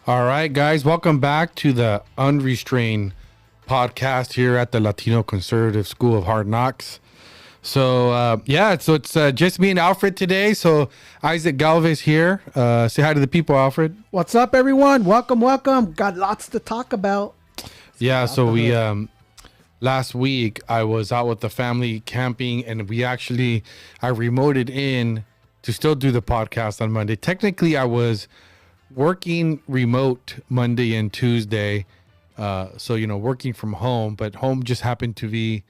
All right, guys, welcome back to the Unrestrained podcast here at the Latino Conservative School of Hard Knocks. So it's just me and Alfred today. So Isaac Galvez here. Say hi to the people, Alfred. What's up, everyone? Welcome. Got lots to talk about. Yeah, so we last week I was out with the family camping, and I remoted in to still do the podcast on Monday. Technically, I was working remote Monday and Tuesday, so working from home, but home just happened to be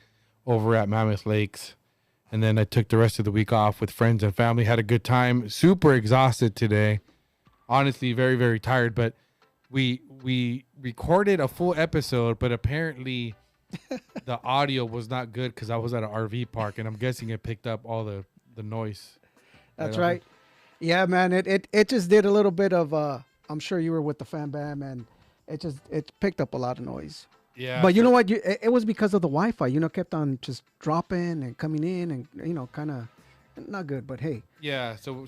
over at Mammoth Lakes. And then I took the rest of the week off with friends and family, had a good time. Super exhausted today, honestly, very, very tired. But we recorded a full episode, but apparently the audio was not good because I was at an RV park, and I'm guessing it picked up all the noise. That's right. Yeah, man. It just did a little bit of I'm sure you were with the fan bam, and it picked up a lot of noise. Yeah. But you know what? It was because of the Wi-Fi. Kept on just dropping and coming in, and kind of not good. But hey. Yeah. So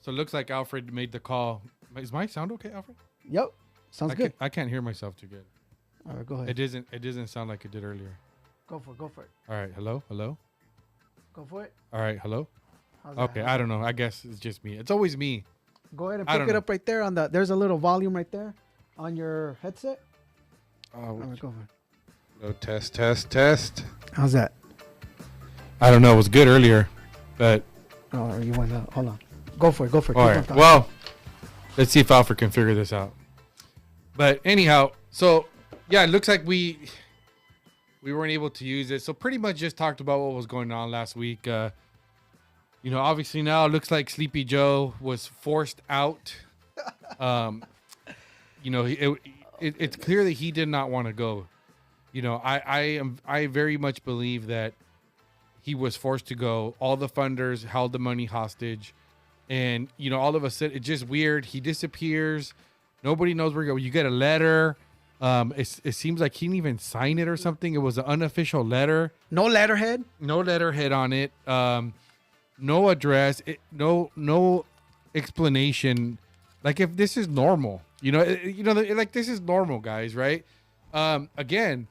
it looks like Alfred made the call. Is my sound okay, Alfred? Yep. Sounds good. I can't hear myself too good. All right, go ahead. It doesn't sound like it did earlier. Go for it. All right. Hello. Go for it. All right. Hello. How's that? Okay. I don't know. I guess it's just me. It's always me. Go ahead and pick it up right there there's a little volume right there on your headset. All right, go for it. Hello, test. How's that? I don't know. It was good earlier, but. Oh, you want to hold on. Go for it. All right. Well, let's see if Alfred can figure this out. But anyhow, so yeah, it looks like we weren't able to use it. So pretty much just talked about what was going on last week. Obviously now it looks like Sleepy Joe was forced out. It's clear that he did not want to go. I very much believe that he was forced to go. All the funders held the money hostage, and all of a sudden it's just weird. He disappears. Nobody knows where he goes. You get a letter. It seems like he didn't even sign it or something. It was an unofficial letter. No letterhead. No letterhead on it. No address. No explanation. Like if this is normal, like this is normal, guys, right? Again,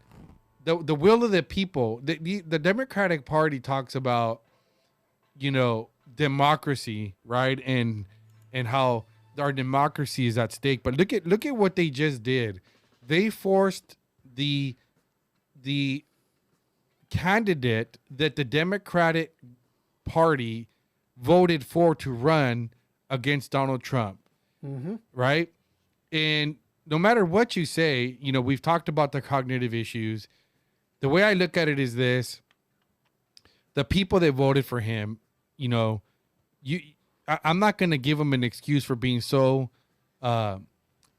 the will of the people. The Democratic Party talks about, democracy, right, and how our democracy is at stake. But look at what they just did. They forced the candidate that the Democratic Party voted for to run against Donald Trump. Mm-hmm. Right? And no matter what you say, we've talked about the cognitive issues. The way I look at it is this: the people that voted for him, I'm not going to give them an excuse for being so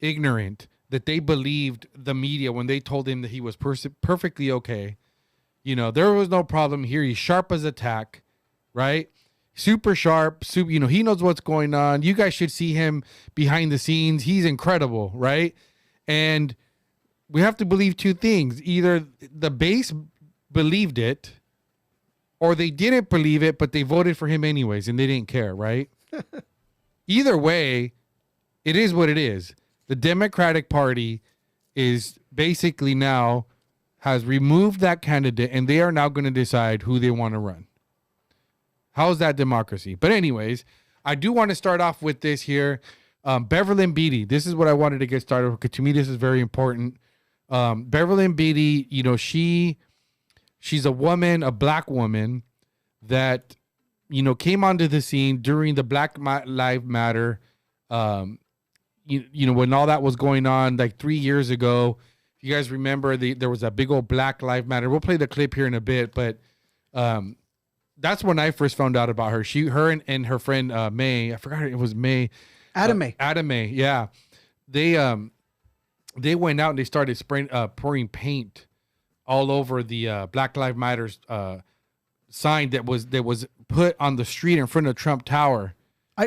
ignorant that they believed the media when they told him that he was perfectly okay. There was no problem here. He's sharp as a tack, right? Super sharp. He knows what's going on. You guys should see him behind the scenes. He's incredible, right? And we have to believe two things. Either the base believed it, or they didn't believe it, but they voted for him anyways, and they didn't care, right? Either way, it is what it is. The Democratic Party is basically now has removed that candidate, and they are now going to decide who they want to run. How's that democracy? But anyways, I do want to start off with this here. Beverly Beatty. This is what I wanted to get started with, because to me this is very important. Beverly Beatty, she's a woman, a black woman that, came onto the scene during the Black Lives Matter, when all that was going on, like 3 years ago. If you guys remember, there was a big old Black Lives Matter. We'll play the clip here in a bit, but that's when I first found out about her. Her and her friend May. I forgot it was May. Adam May. Adam May. Yeah, they went out and they started pouring paint all over the Black Lives Matter sign that was put on the street in front of Trump Tower.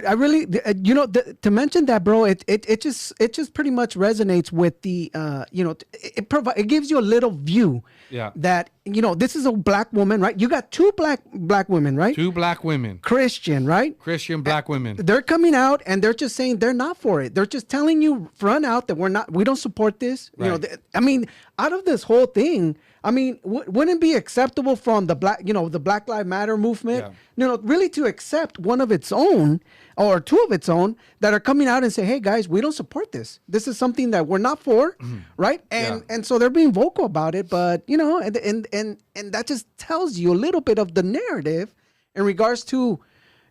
I really, to mention that, bro, it just pretty much resonates with the, it gives you a little view. Yeah. That, this is a black woman, right? You got two black women, right? Two black women. Christian, right? Christian black women. They're coming out and they're just saying they're not for it. They're just telling you front out that we don't support this. Right. I mean, out of this whole thing, I mean, wouldn't it be acceptable from the the Black Lives Matter movement, really to accept one of its own or two of its own that are coming out and say, hey guys, we don't support this. This is something that we're not for. Right. And so they're being vocal about it. But, and that just tells you a little bit of the narrative in regards to,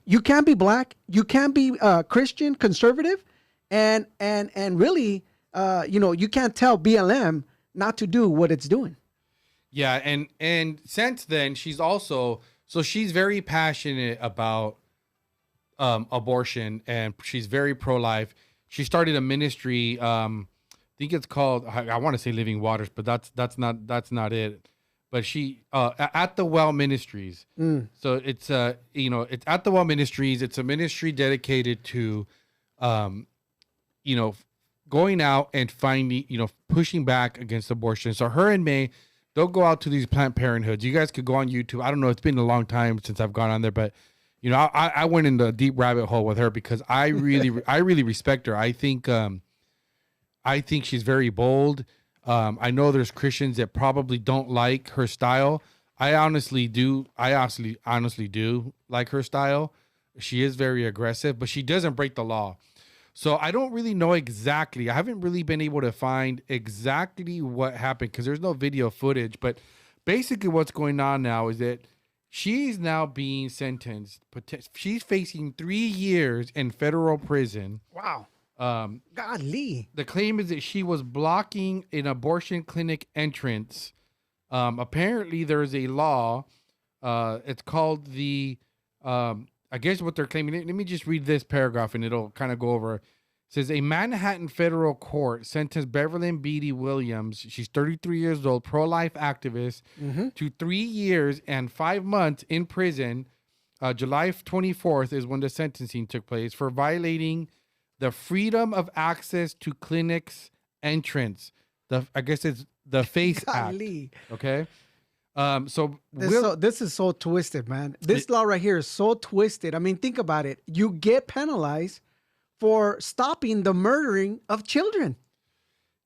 you can't be black, you can't be Christian, conservative, and really, you can't tell BLM not to do what it's doing. Yeah, and since then she's very passionate about abortion, and she's very pro-life. She started a ministry. I think it's called, I want to say Living Waters, but that's not it. But she At the Well Ministries. So it's it's At the Well Ministries. It's a ministry dedicated to going out and finding, pushing back against abortion. So her and May, they'll go out to these Planned Parenthoods. You guys could go on YouTube. I don't know. It's been a long time since I've gone on there, but I went in the deep rabbit hole with her because I really respect her. I think she's very bold. I know there's Christians that probably don't like her style. I honestly do. I honestly do like her style. She is very aggressive, but she doesn't break the law. So I don't really know exactly. I haven't really been able to find exactly what happened because there's no video footage. But basically what's going on now is that she's now being sentenced. She's facing 3 years in federal prison. Wow. Golly. The claim is that she was blocking an abortion clinic entrance. Apparently there's a law. It's called the... I guess what they're claiming, let me just read this paragraph and it'll kind of go over. It says, a Manhattan federal court sentenced Beverly Beatty Williams, she's 33 years old, pro-life activist, to 3 years and 5 months in prison. July 24th is when the sentencing took place for violating the Freedom of Access to Clinics entrance. I guess it's the FACE Act. Okay. This is so twisted, man. This law right here is so twisted. I mean, think about it. You get penalized for stopping the murdering of children.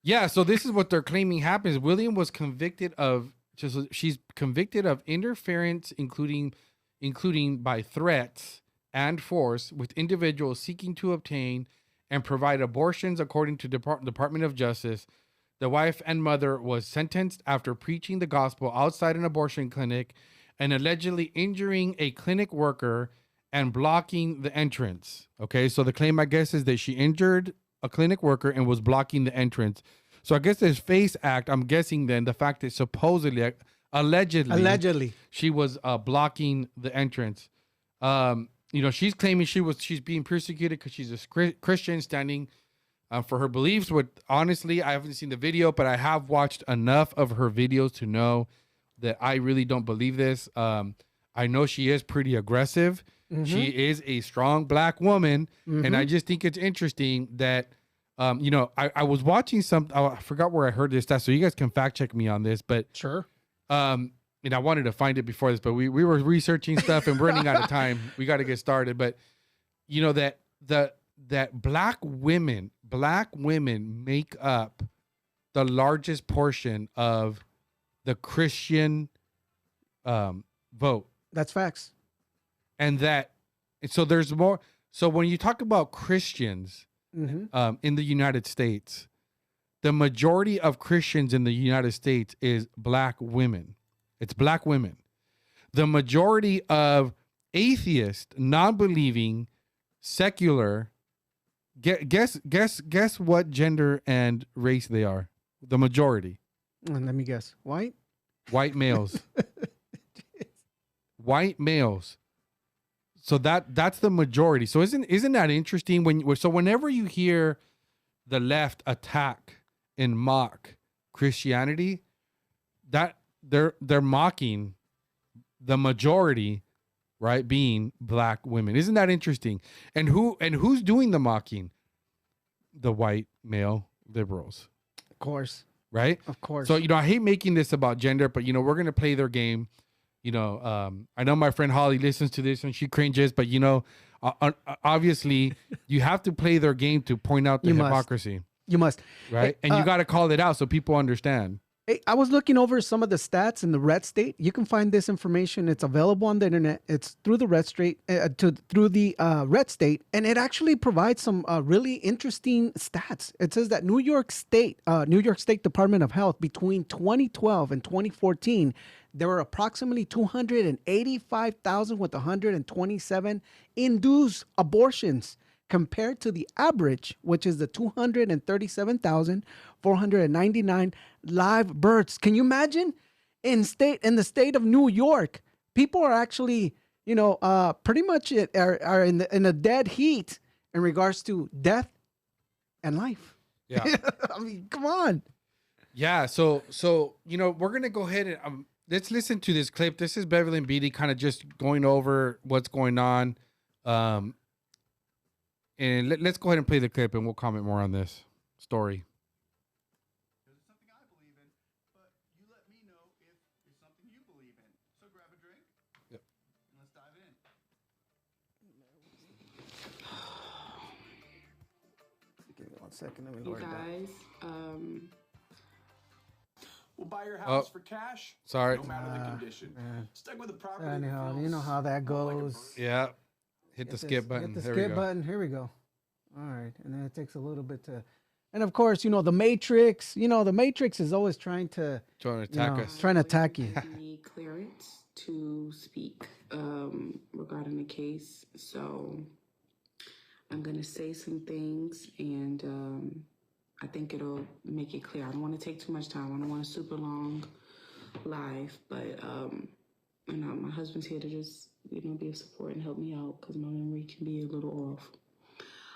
Yeah. So this is what they're claiming happens. William was convicted of she's convicted of interference, including by threats and force with individuals seeking to obtain and provide abortions, according to Department of Justice. The wife and mother was sentenced after preaching the gospel outside an abortion clinic and allegedly injuring a clinic worker and blocking the entrance. Okay, so the claim, I guess, is that she injured a clinic worker and was blocking the entrance. So I guess this FACE Act, I'm guessing then the fact that supposedly, allegedly, she was blocking the entrance. She's claiming she's being persecuted because she's a Christian standing for her beliefs. Honestly, I haven't seen the video, but I have watched enough of her videos to know that I really don't believe this. I know she is pretty aggressive. She is a strong black woman. And I just think it's interesting that, I was watching I forgot where I heard this stuff, so you guys can fact check me on this, but sure. I wanted to find it before this, but we were researching stuff and we're running out of time. We got to get started. But that black women make up the largest portion of the Christian vote. That's facts. And so there's more. So when you talk about Christians in the United States, the majority of Christians in the United States is black women. It's black women. The majority of atheist, non-believing, secular, guess what gender and race they are. The majority. Let me guess. White males. White males. So that's the majority. So isn't that interesting? Whenever you hear the left attack and mock Christianity, that they're mocking the majority right? Being black women. Isn't that interesting? And who's doing the mocking? The white male liberals. Of course. Right? Of course. So, I hate making this about gender, but we're going to play their game. I know my friend Holly listens to this and she cringes, but obviously you have to play their game to point out the hypocrisy. You must. Right? And you got to call it out so people understand. Hey, I was looking over some of the stats in the red state. You can find this information. It's available on the internet. It's through the red state, through the red state, and it actually provides some really interesting stats. It says that New York State Department of Health between 2012 and 2014, there were approximately 285,000 with 127 induced abortions, compared to the average, which is the 237,499 live births. Can you imagine? In the state of New York, people are actually, pretty much are in a dead heat in regards to death and life. Yeah. I mean, come on. Yeah. So we're gonna go ahead and let's listen to this clip. This is Beverly and Beatty kind of just going over what's going on. And let's go ahead and play the clip and we'll comment more on this story. It's something I believe in, but you let me know if it's something you believe in. So grab a drink. Yep. And let's dive in. Give me 1 second. Let me You work guys, We'll buy your house for cash. Sorry. No matter the condition. Stuck with the property. Anyhow, you know how that goes. Yeah. Hit the skip button. Hit the There skip we go. button. Here we go. All right. And then it takes a little bit to... And of course, the Matrix. The Matrix is always trying to attack us. Trying to attack you. me clearance to speak regarding the case. So I'm going to say some things, and I think it'll make it clear. I don't want to take too much time. I don't want a super long live, but my husband's here to just be of support and help me out because my memory can be a little off.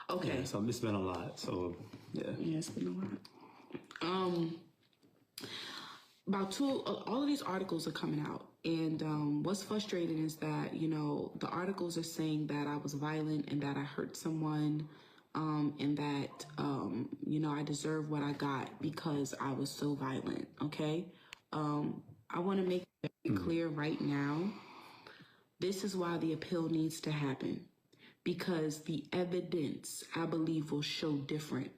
Okay. Yeah, so it's been a lot. So yeah. Yeah, it's been a lot. All of these articles are coming out, and what's frustrating is that the articles are saying that I was violent and that I hurt someone, and that I deserve what I got because I was so violent. Okay, I want to make it very clear right now. This is why the appeal needs to happen, because the evidence, I believe, will show different.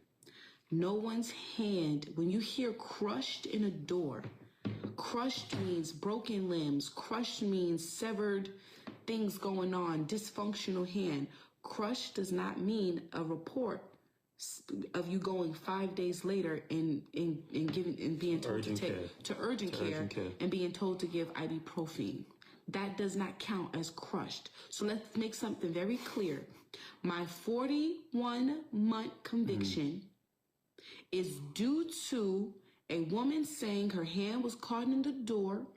No one's hand, when you hear crushed in a door, crushed means broken limbs, crushed means severed things going on, dysfunctional hand. Crushed does not mean a report of you going 5 days later and being told to urgent care and being told to give ibuprofen. That does not count as crushed. So let's make something very clear. My 41-month conviction is due to a woman saying her hand was caught in the door,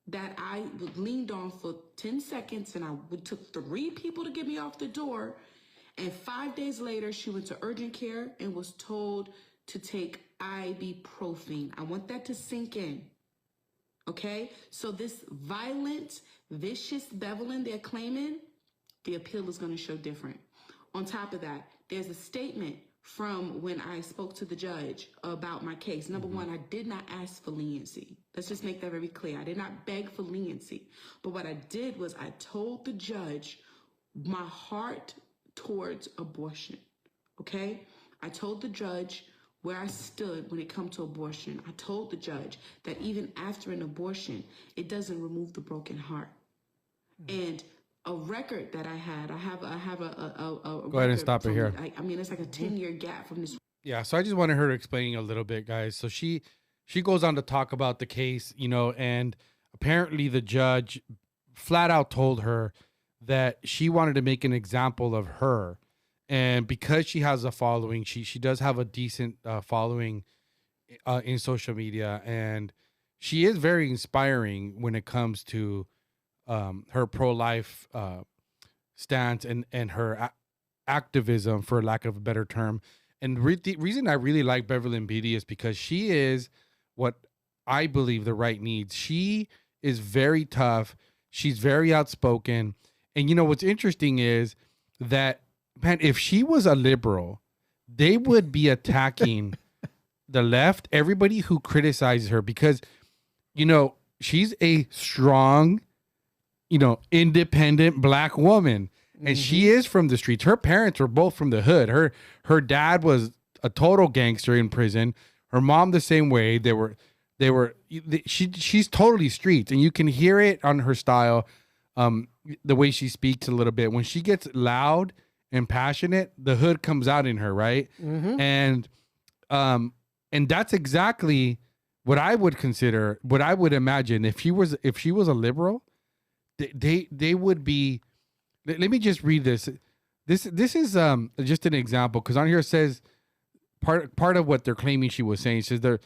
that I leaned on for 10 seconds and it took 3 people to get me off the door. And 5 days later, she went to urgent care and was told to take ibuprofen. I want that to sink in. Okay? So this violent, vicious Bevelin they're claiming, the appeal is going to show different. On top of that, there's a statement from when I spoke to the judge about my case. Number one, I did not ask for leniency. Let's just make that very clear. I did not beg for leniency. But what I did was I told the judge my heart towards abortion. Okay? I told the judge where I stood when it comes to abortion. I told the judge that even after an abortion, it doesn't remove the broken heart. And a record that I have a Go ahead and stop it here. I mean, it's like a 10-year gap from this. Yeah, so I just wanted her to explain a little bit, guys. So she goes on to talk about the case, and apparently the judge flat out told her that she wanted to make an example of her. And because she has a following, she does have a decent following in social media, and she is very inspiring when it comes to her pro-life stance and her activism, for lack of a better term. And the reason I really like Beverly Beatty is because she is what I believe the right needs. She is very tough. She's very outspoken. And you know what's interesting is that, man, if she was a liberal, they would be attacking the left, everybody who criticizes her, because, you know, she's a strong, you know, independent black woman. And she is from the streets. Her parents were both from the hood. Her dad was a total gangster in prison. Her mom the same way. She's totally streets, and you can hear it on her style, the way she speaks a little bit. When she gets loud and passionate, the hood comes out in her, right? And that's exactly what I would consider, what I would imagine if she was a liberal, they would be. Let me just read this. This is just an example, because on here it says part of what they're claiming she was saying. It says the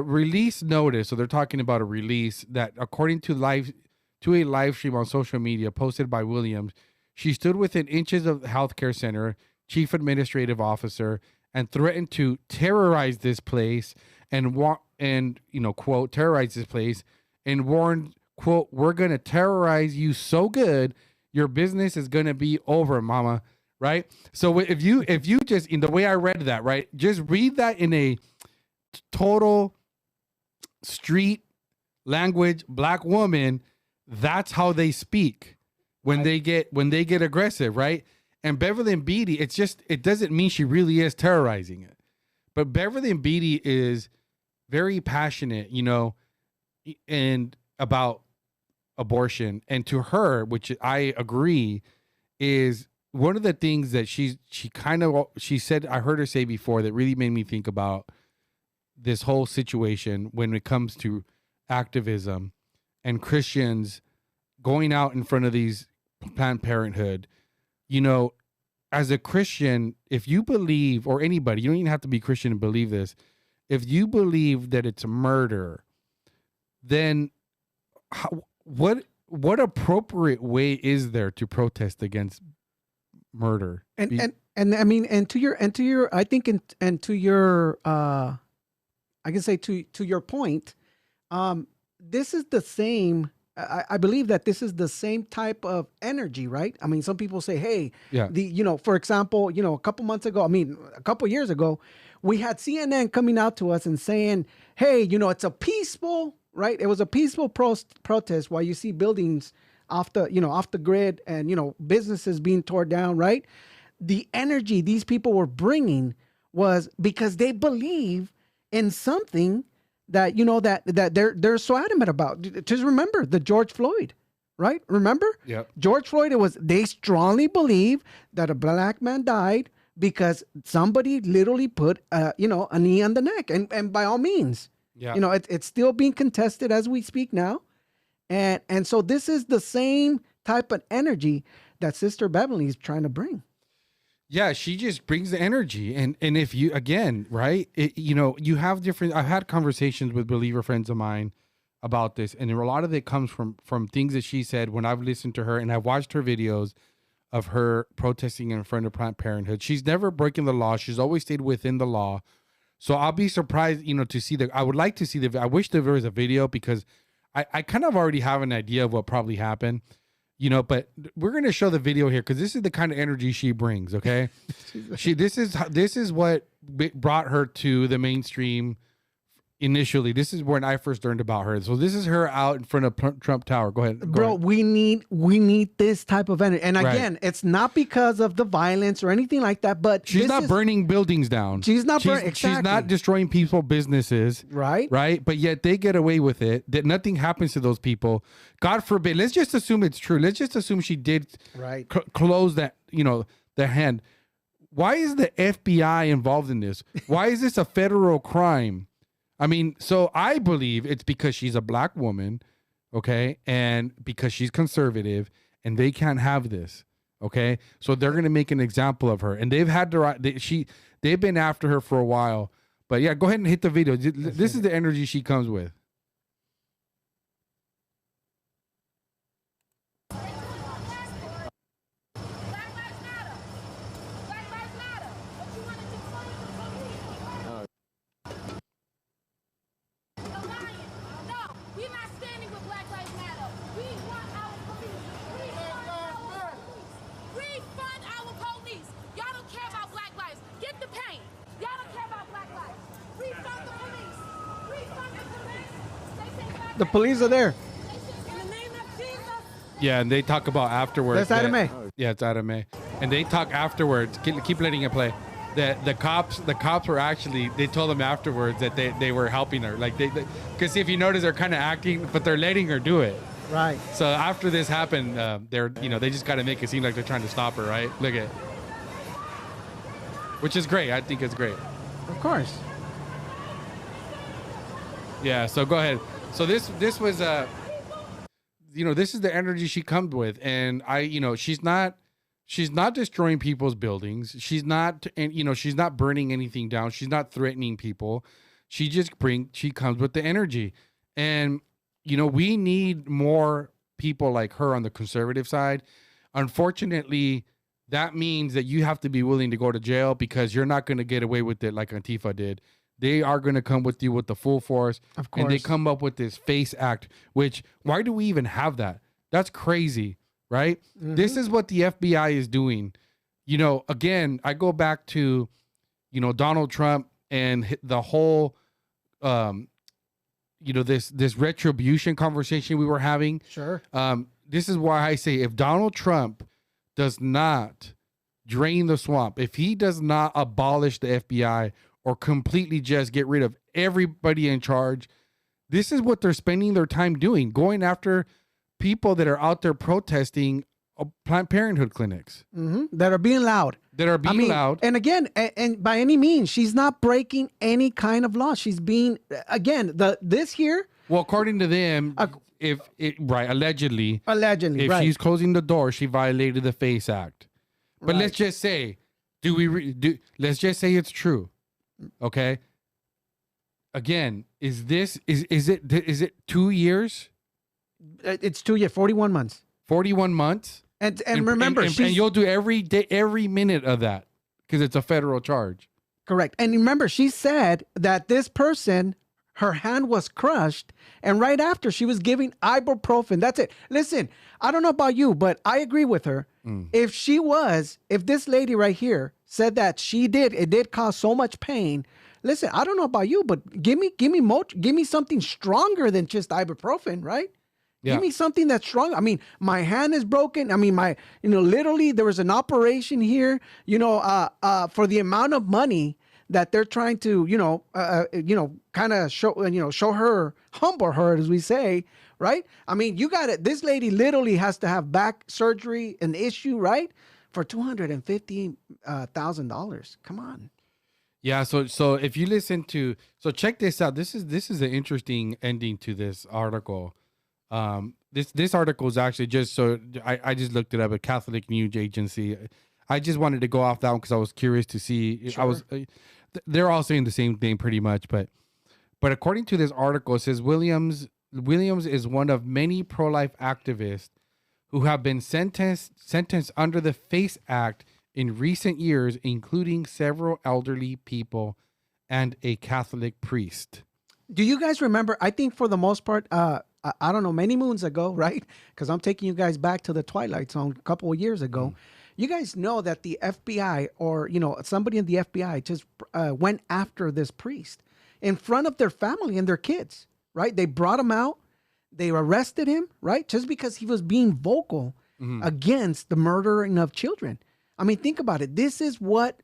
release notice. So they're talking about a release that, according to a live stream on social media posted by Williams, she stood within inches of the healthcare center chief administrative officer and threatened to terrorize this place and you know, quote, terrorize this place, and warned, quote, "We're gonna terrorize you so good, your business is going to be over, mama." Right? So if you just, in the way I read that, right, just read that in a total street language, black woman, that's how they speak when they get aggressive, right? And Beverly and Beatty, it doesn't mean she really is terrorizing it. But Beverly and Beatty is very passionate, you know, and about abortion, and to her, which I agree, is one of the things that she said, I heard her say before, that really made me think about this whole situation when it comes to activism and Christians going out in front of these Planned Parenthood. You know, as a Christian, if you believe, or anybody, you don't even have to be Christian to believe this, if you believe that it's murder, then what appropriate way is there to protest against murder? And I mean, and to your I think, and to your I can say to your point, this is the same. I believe that this is the same type of energy, right? I mean, some people say, hey, you know, for example, you know, a couple years ago, we had CNN coming out to us and saying, hey, you know, it's a peaceful, right? It was a peaceful protest while you see buildings off the grid, and, you know, businesses being torn down, right? The energy these people were bringing was because they believe in something that, you know, that they're so adamant about. Just remember the George Floyd, right? Remember? Yeah. George Floyd, they strongly believe that a black man died because somebody literally put you know, a knee on the neck, and by all means, you know, it's still being contested as we speak now. And so this is the same type of energy that Sister Beverly is trying to bring. Yeah, she just brings the energy. And if you, again, right, you know, you have different, I've had conversations with believer friends of mine about this, and a lot of it comes from things that she said when I've listened to her and I've watched her videos of her protesting in front of Planned Parenthood. She's never broken the law. She's always stayed within the law. So I'll be surprised, you know, to see I would like to see I wish there was a video, because I kind of already have an idea of what probably happened, you know, but we're going to show the video here, because this is the kind of energy she brings. Okay. This is what brought her to the mainstream initially. This is when I first learned about her. So this is her out in front of Trump Tower. Go ahead. Bro, we need this type of energy. And again, it's not because of the violence or anything like that, but she's not burning buildings down. She's not burning. She's not destroying people's businesses. Right. Right. But yet they get away with it, that nothing happens to those people. God forbid. Let's just assume it's true. Let's just assume she did close that, you know, the hand. Why is the FBI involved in this? Why is this a federal crime? I mean, so I believe it's because she's a black woman, okay, and because she's conservative, and they can't have this, okay. So they're gonna make an example of her, and they've had they've been after her for a while. But yeah, go ahead and hit the video. This is the energy she comes with. The police are there. Yeah, and they talk about afterwards. That's Adam A. Yeah, it's Adam A. And they talk afterwards. Keep letting it play. That the cops were actually, they told them afterwards that they were helping her. Like because if you notice, they're kind of acting, but they're letting her do it. Right. So after this happened, they just got to make it seem like they're trying to stop her, right? Look at, which is great. I think it's great. Of course. Yeah. So go ahead. So this was this is the energy she comes with, and she's not destroying people's buildings. She's not, and she's not burning anything down. She's not threatening people. She comes with the energy, and we need more people like her on the conservative side. Unfortunately, that means that you have to be willing to go to jail, because you're not going to get away with it like Antifa did. They are going to come with you with the full force. Of course. And they come up with this FACE Act, which, why do we even have that? That's crazy, right? Mm-hmm. This is what the FBI is doing. Again, I go back to, Donald Trump and the whole, this retribution conversation we were having. Sure. This is why I say, if Donald Trump does not drain the swamp, if he does not abolish the FBI or completely just get rid of everybody in charge, this is what they're spending their time doing, going after people that are out there protesting Planned Parenthood clinics. Mm-hmm. That are being loud. Loud. And again, and by any means, she's not breaking any kind of law. She's being, again, this here. Well, according to them, allegedly, if she's closing the door, she violated the FACE Act. But let's just say, let's just say it's true. Okay. Again, is it 2 years? It's 2 years, 41 months. 41 months. And remember, and you'll do every day, every minute of that, because it's a federal charge. Correct. And remember, she said that this person, her hand was crushed, and right after she was giving ibuprofen. That's it. Listen, I don't know about you, but I agree with her. If this lady right here said that it did cause so much pain. Listen, I don't know about you, but give me something stronger than just ibuprofen, right? Yeah. Give me something that's strong. I mean, my hand is broken. I mean, literally there was an operation here, for the amount of money that they're trying to, kind of show her, humble her, as we say, right? I mean, you got it. This lady literally has to have back surgery, an issue, right? For $250,000. Come on. Yeah. So if you listen to, check this out. This is an interesting ending to this article. This article is actually I just looked it up, a Catholic news agency. I just wanted to go off that one because I was curious to see. Sure. They're all saying the same thing pretty much, but according to this article, it says Williams is one of many pro-life activists who have been sentenced under the FACE Act in recent years, including several elderly people and a Catholic priest. Do you guys remember? I think for the most part, I don't know, many moons ago, right? Because I'm taking you guys back to the Twilight Zone a couple of years ago. You guys know that the FBI or, somebody in the FBI just went after this priest in front of their family and their kids, right? They brought him out. They arrested him, right? Just because he was being vocal against the murdering of children. I mean, think about it. This is what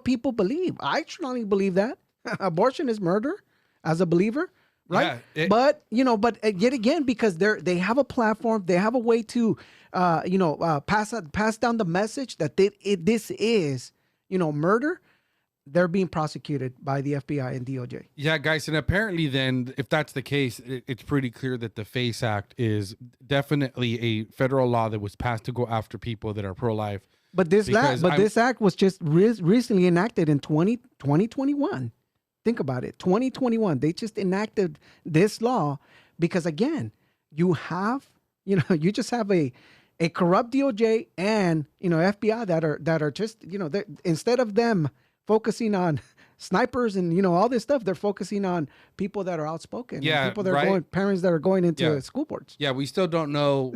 people believe. I strongly believe that abortion is murder as a believer. Right. Yeah, but yet again, because they have a platform, they have a way to, pass down the message that this is, murder. They're being prosecuted by the FBI and DOJ. Yeah, guys. And apparently then, if that's the case, it's pretty clear that the FACE Act is definitely a federal law that was passed to go after people that are pro-life. But this act was just recently enacted in 2021. Think about it. 2021, they just enacted this law because, again, you just have a corrupt DOJ and, FBI that are just, instead of them focusing on snipers and, all this stuff, they're focusing on people that are outspoken. Yeah. People that are parents that are going into school boards. Yeah. We still don't know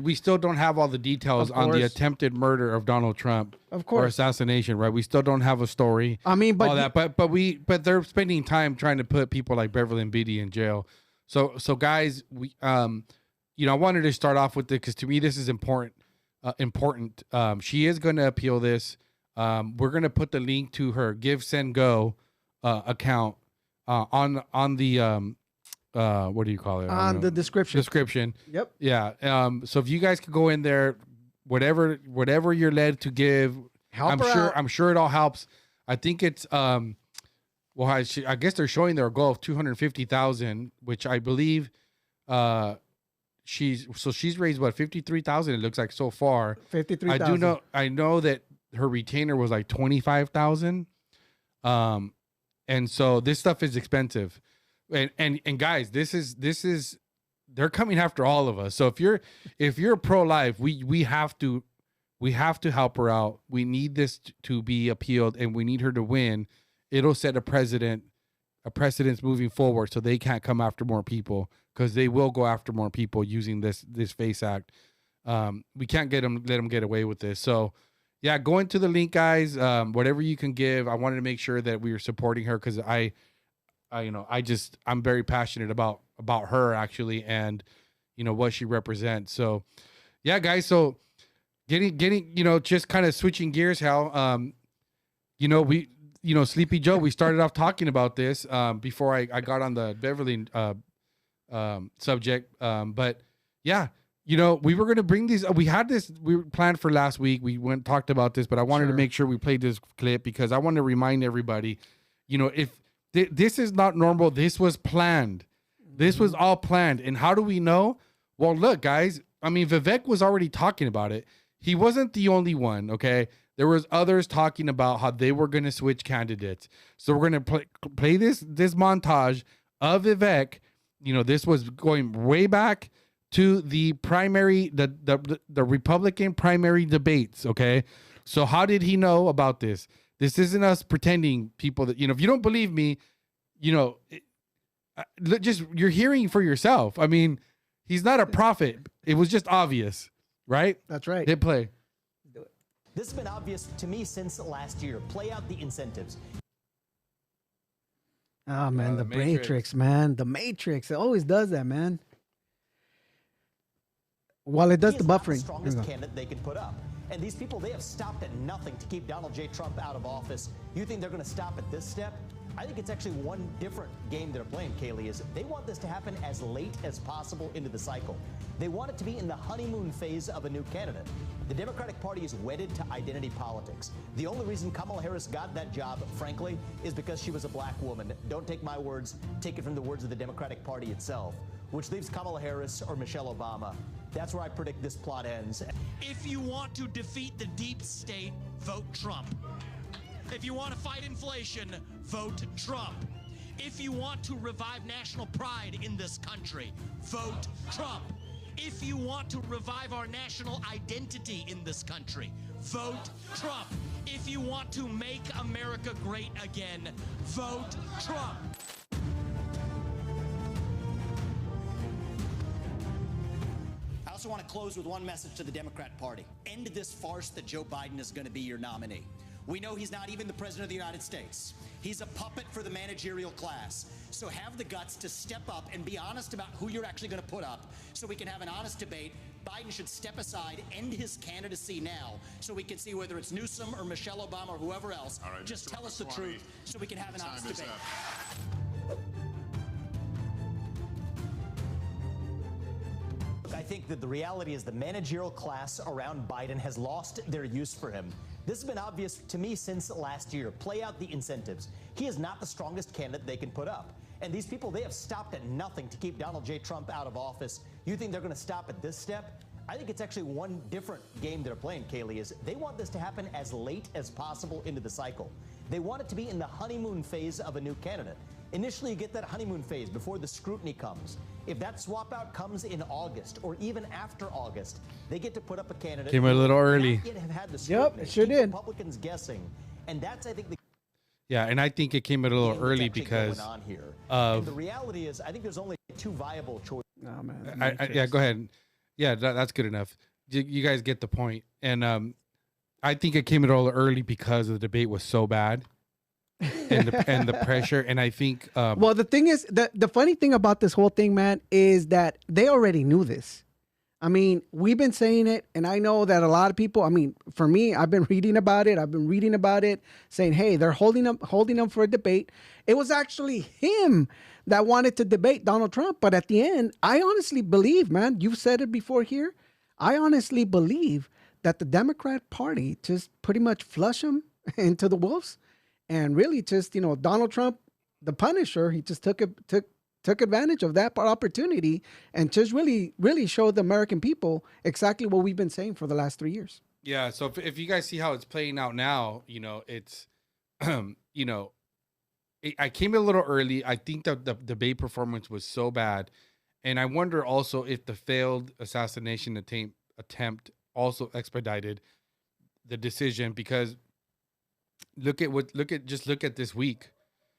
we still don't have all the details on the attempted murder of Donald Trump. Of course. Or assassination, right? We still don't have a story. I mean, all that, but they're spending time trying to put people like Beverly and Beatty in jail. So guys, we you know, I wanted to start off with it because to me this is important. She is going to appeal this. We're going to put the link to her Give Send Go account on the what do you call it? On the description. Yep. Yeah. So if you guys could go in there, whatever you're led to give, I'm sure it all helps. I think it's well, I guess they're showing their goal of 250,000, which I believe she's raised what 53,000. It looks like so far. 53,000. I know that her retainer was like 25,000. And so this stuff is expensive. And guys, this is they're coming after all of us. So if you're pro-life, we have to help her out. We need this to be appealed and we need her to win. It'll set a precedence moving forward so they can't come after more people, because they will go after more people using this FACE Act. We can't let them get away with this. So yeah, go into the link, guys. Whatever you can give. I wanted to make sure that we were supporting her because I'm very passionate about her actually, and you know what she represents. So yeah, guys. So getting just kind of switching gears, Hal. Sleepy Joe. We started off talking about this before I got on the Beverly subject. But yeah. We were going to bring these. We were planned for last week. We talked about this, but I wanted to make sure we played this clip because I want to remind everybody, if this is not normal, this was planned. This was all planned. And how do we know? Well, look, guys, I mean, Vivek was already talking about it. He wasn't the only one. Okay. There was others talking about how they were going to switch candidates. So we're going to play this montage of Vivek. This was going way back to the primary, the Republican primary debates. Okay. So how did he know about this? This isn't us pretending, people, that, if you don't believe me, just you're hearing for yourself. I mean, he's not a prophet. It was just obvious, right? That's right. Hit play. This has been obvious to me since last year. Play out the incentives. Oh man, the Matrix, man. The Matrix. It always does that, man. While it does the buffering. The strongest candidate they can put up. And these people, they have stopped at nothing to keep Donald J. Trump out of office. You think they're going to stop at this step? I think it's actually one different game they're playing, Kaylee, is they want this to happen as late as possible into the cycle. They want it to be in the honeymoon phase of a new candidate. The Democratic Party is wedded to identity politics. The only reason Kamala Harris got that job, frankly, is because she was a black woman. Don't take my words, take it from the words of the Democratic Party itself, which leaves Kamala Harris or Michelle Obama. That's where I predict this plot ends. If you want to defeat the deep state, vote Trump. If you want to fight inflation, vote Trump. If you want to revive national pride in this country, vote Trump. If you want to revive our national identity in this country, vote Trump. If you want to make America great again, vote Trump. I also want to close with one message to the Democrat Party. End this farce that Joe Biden is going to be your nominee. We know he's not even the president of the United States. He's a puppet for the managerial class. So have the guts to step up and be honest about who you're actually going to put up so we can have an honest debate. Biden should step aside, end his candidacy now, so we can see whether it's Newsom or Michelle Obama or whoever else. Right, just tell us the truth so we can have an honest debate. I think that the reality is the managerial class around Biden has lost their use for him. This has been obvious to me since last year. Play out the incentives. He is not the strongest candidate they can put up. And these people, they have stopped at nothing to keep Donald J. Trump out of office. You think they're going to stop at this step? I think it's actually one different game they're playing, Kaylee, is they want this to happen as late as possible into the cycle. They want it to be in the honeymoon phase of a new candidate. Initially, you get that honeymoon phase before the scrutiny comes. If that swap out comes in August or even after August, they get to put up a candidate. Came a little early. Have had the yep, it sure did. Republicans guessing, and that's I think the. Yeah, and I think it came a little early because of the reality is I think there's only two viable choices. Oh man. Yeah, go ahead. Yeah, that's good enough. You guys get the point. And I think it came a little early because the debate was so bad. and the pressure. And I think, Well, the thing is, the funny thing about this whole thing, man, is that they already knew this. I mean, we've been saying it, and I know that a lot of people, I mean, for me, I've been reading about it, saying, hey, they're holding them for a debate. It was actually him that wanted to debate Donald Trump. But at the end, I honestly believe, man, you've said it before here, I honestly believe that the Democrat Party just pretty much flush him into the wolves, and really just, Donald Trump, the Punisher, he just took advantage of that opportunity and just really, really showed the American people exactly what we've been saying for the last 3 years. Yeah. So if you guys see how it's playing out now, it's, I came a little early. I think that the debate performance was so bad. And I wonder also if the failed assassination attempt also expedited the decision, because look at this week.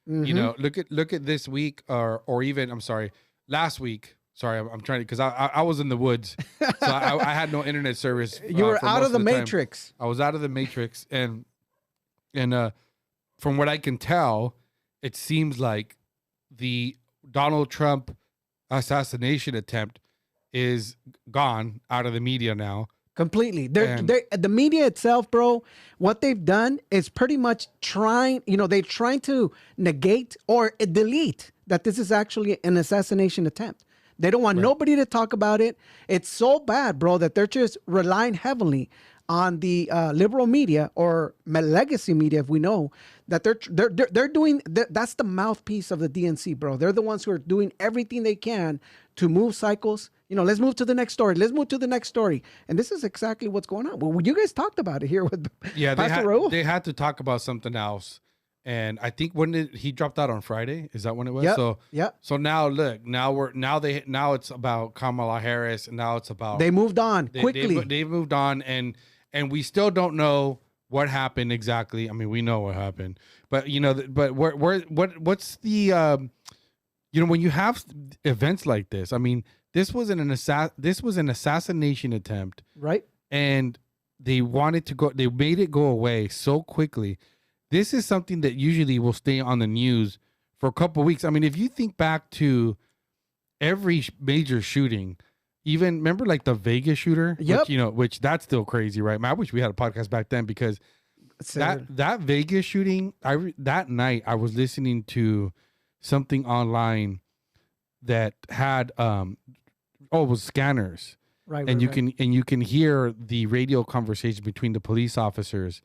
Look at this week, or even, I'm sorry, last week. Sorry, I'm trying to, because I was in the woods, so I had no internet service. You were out of the matrix. I was out of the matrix, and from what I can tell, it seems like the Donald Trump assassination attempt is gone out of the media now. Completely. The media itself, bro, what they've done is pretty much they're trying to negate or delete that this is actually an assassination attempt. They don't want nobody to talk about it. It's so bad, bro, that they're just relying heavily on the liberal media or legacy media, if we know that they're doing that's the mouthpiece of the DNC, bro. They're the ones who are doing everything they can to move cycles. Let's move to the next story. Let's move to the next story. And this is exactly what's going on. Well, you guys talked about it here with Pastor Raul. They had to talk about something else. And I think he dropped out on Friday? Is that when it was? Yep. So now look, now it's about Kamala Harris, and now it's about they moved on quickly. They've moved on, and we still don't know what happened exactly. I mean, we know what happened, but what's the when you have events like this? I mean, this was an assassination attempt, right? And they wanted to go. They made it go away so quickly. This is something that usually will stay on the news for a couple of weeks. I mean, if you think back to every major shooting, even remember like the Vegas shooter, which that's still crazy, right? Man, I wish we had a podcast back then, because that Vegas shooting, that night I was listening to something online that had it was scanners, right? And you can hear the radio conversation between the police officers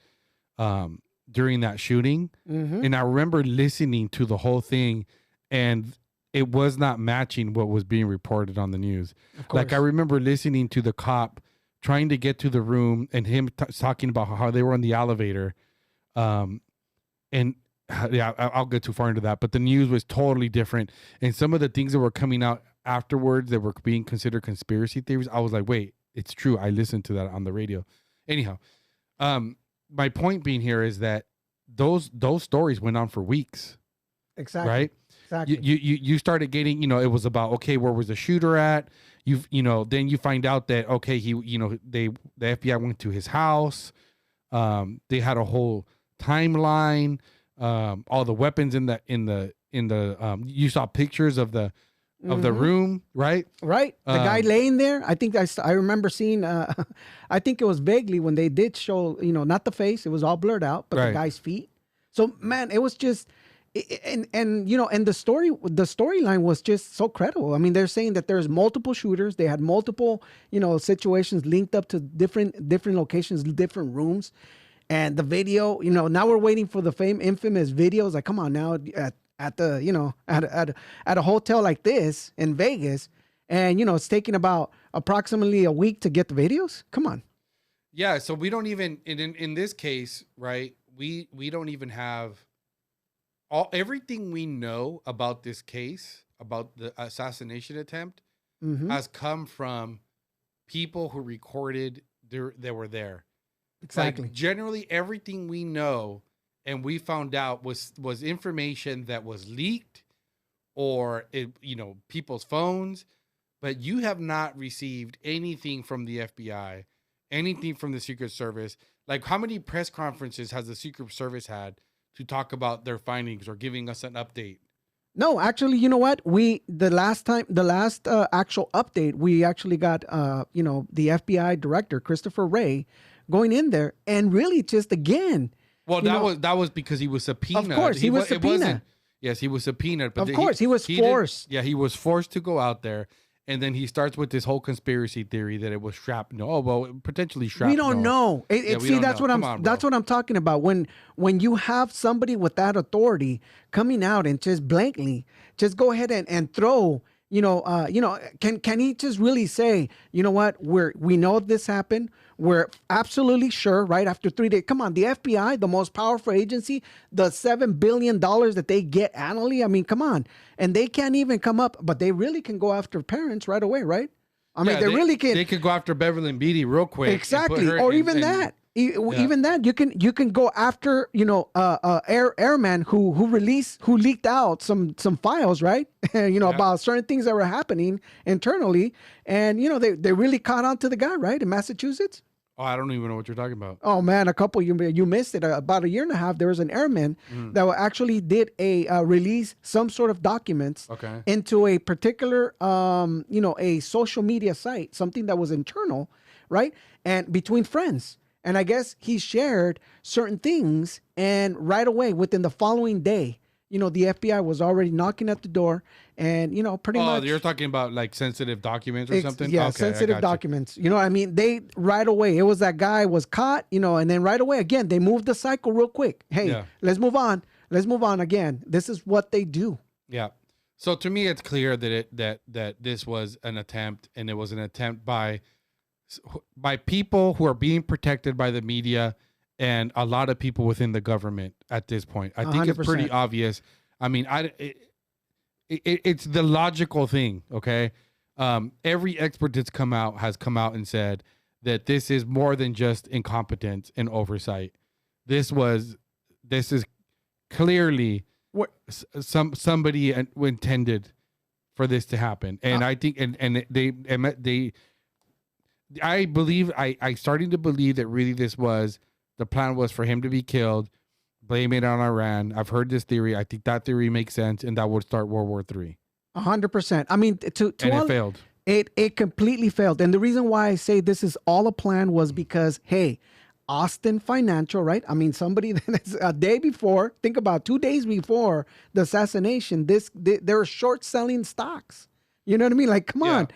during that shooting. And I remember listening to the whole thing, and it was not matching what was being reported on the news. Like, I remember listening to the cop trying to get to the room, and him talking about how they were on the elevator. And yeah, I'll get too far into that, but the news was totally different. And some of the things that were coming out afterwards that were being considered conspiracy theories, I was like, wait, it's true. I listened to that on the radio. Anyhow, my point being here is that those stories went on for weeks. Exactly. Right. Exactly. You started getting, it was about, okay, where was the shooter at? Then you find out that, okay, the FBI went to his house. They had a whole timeline. All the weapons in the you saw pictures of the room, right? Right. The guy laying there. I think I remember seeing, I think it was vaguely when they did show, not the face, it was all blurred out, but the guy's feet. So, man, it was just, and the storyline was just so credible. I mean, they're saying that there's multiple shooters. They had multiple, situations linked up to different locations, different rooms. And the video, now we're waiting for the infamous videos. Like, come on now, at the, at a hotel like this in Vegas, and it's taking about approximately a week to get the videos. Come on. Yeah. So we don't even in this case, right? We don't even have everything we know about this case, about the assassination attempt, has come from people who recorded they were there. Exactly. Like, generally everything we know and we found out was information that was leaked, or people's phones, but you have not received anything from the FBI, anything from the Secret Service. Like, how many press conferences has the Secret Service had to talk about their findings or giving us an update. No, actually, you know what? The last actual update, we actually got, the FBI director, Christopher Wray, going in there and really just again. Well, that was because he was subpoenaed. Of course, he was subpoenaed. Yes, he was subpoenaed. But of course, he was forced. He was forced to go out there. And then he starts with this whole conspiracy theory that it was shrapnel. Oh, well, potentially shrapnel. We don't know. That's what I'm talking about. When you have somebody with that authority coming out and just blankly just go ahead and throw, can he just really say, you know what, we know this happened. We're absolutely sure, right? After 3 days, come on, the FBI, the most powerful agency, the $7 billion that they get annually. I mean, come on. And they can't even come up, but they really can go after parents right away, right? I mean, they really can. They could go after Beverly and Beatty real quick. Exactly. Or even that. Even that, you can go after, airman who leaked out some files, right? About certain things that were happening internally. And, they really caught on to the guy, right? In Massachusetts. Oh, I don't even know what you're talking about. Oh man, you missed it. About a year and a half, there was an airman that actually did release some sort of documents into a particular, a social media site, something that was internal, right? And between friends. And I guess he shared certain things, and right away, within the following day, the FBI was already knocking at the door, and pretty much. Oh, you're talking about like sensitive documents or something? Yeah, okay, sensitive documents. You know what I mean? They right away, it was that guy was caught, and then right away again, they moved the cycle real quick. Hey, let's move on. Let's move on again. This is what they do. Yeah. So to me, it's clear that this was an attempt, and it was an attempt by people who are being protected by the media and a lot of people within the government at this point. I think 100%. It's pretty obvious. I mean, it's the logical thing. Okay. Every expert that's has come out and said that this is more than just incompetence and oversight. This is clearly what somebody intended for this to happen. And I think, I starting to believe that really the plan was for him to be killed, blame it on Iran. I've heard this theory. I think that theory makes sense, and that would start World War III. 100%. I mean, it failed. It completely failed. And the reason why I say this is all a plan was because, hey, Austin Financial, right? I mean, somebody that is a day before, think about 2 days before the assassination, they're short selling stocks. You know what I mean? Like, come on.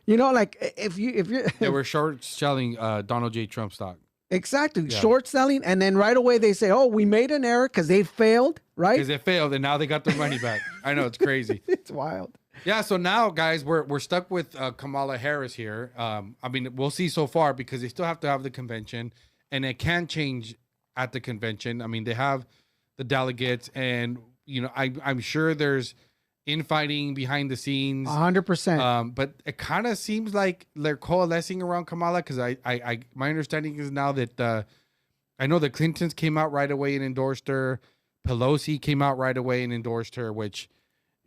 Like if you're they were short selling Donald J. Trump stock. Exactly. Yeah. Short selling. And then right away they say, oh, we made an error because they failed, right? Because they failed and now they got their money back. I know, it's crazy. It's wild. Yeah. So now, guys, we're stuck with Kamala Harris here. I mean, we'll see so far because they still have to have the convention and it can change at the convention. I mean, they have the delegates and, I'm sure there's infighting behind the scenes. 100%. But it kind of seems like they're coalescing around Kamala because my understanding is now that I know the Clintons came out right away and endorsed her. Pelosi came out right away and endorsed her, which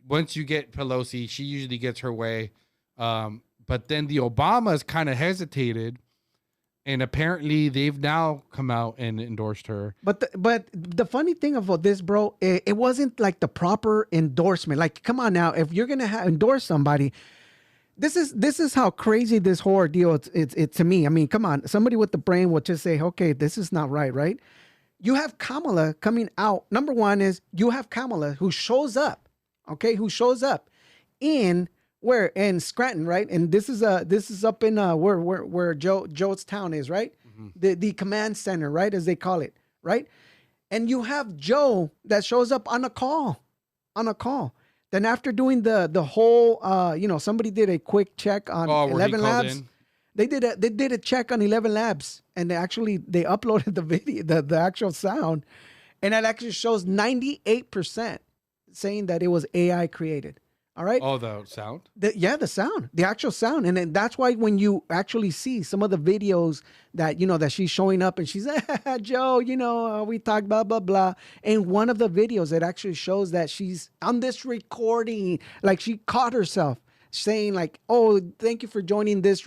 once you get Pelosi, she usually gets her way. But then the Obamas kind of hesitated. And apparently they've now come out and endorsed her. But the funny thing about this, bro, it wasn't like the proper endorsement. Like, come on now, if you're gonna endorse somebody, this is how crazy this whole deal it's to me. I mean, come on, somebody with the brain will just say, okay, this is not right? You have Kamala coming out. Number one is you have Kamala who shows up, in. Where in Scranton, right? And this is up in where Joe's town is, right? Mm-hmm. The command center, right, as they call it, right? And you have Joe that shows up on a call. Then after doing the whole, somebody did a quick check on 11 Labs. They did a check on 11 Labs, and they uploaded the video, the actual sound, and it actually shows 98% saying that it was AI created. All right. Oh, the sound? The sound, the actual sound. And then that's why when you actually see some of the videos that, that she's showing up and she's, Joe, we talked blah, blah, blah. And one of the videos, it actually shows that she's on this recording, like she caught herself saying like, oh, thank you for joining this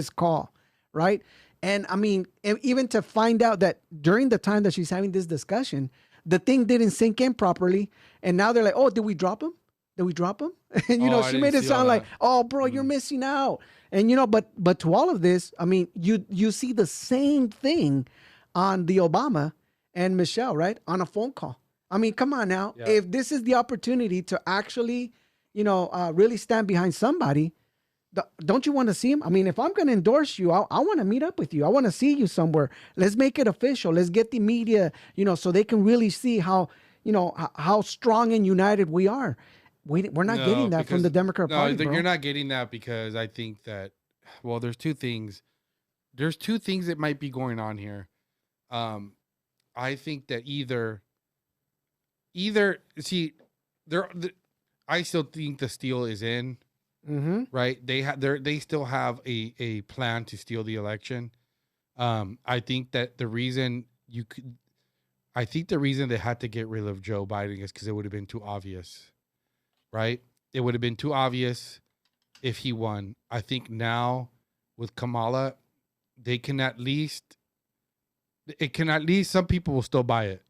call. Right. And I mean, even to find out that during the time that she's having this discussion, the thing didn't sink in properly, and now they're like, oh, did we drop him? Did we drop him? And I she didn't made it see all sound like, that. oh, bro, you're missing out. And but to all of this, I mean, you see the same thing on the Obama and Michelle, right? On a phone call. I mean, come on now. Yeah. If this is the opportunity to actually, really stand behind somebody, don't you want to see him? I mean, if I'm going to endorse you, I want to meet up with you. I want to see you somewhere. Let's make it official. Let's get the media, so they can really see how, how strong and united we are. We're not getting that from the Democrat Party, bro. You're not getting that because I think that, well, there's two things. There's two things that might be going on here. I think that either see, I still think the steal is in. Mm-hmm. Right? They still have a plan to steal the election. I think that the reason they had to get rid of Joe Biden is because it would have been too obvious. Right? It would have been too obvious if he won. I think now with Kamala, some people will still buy it.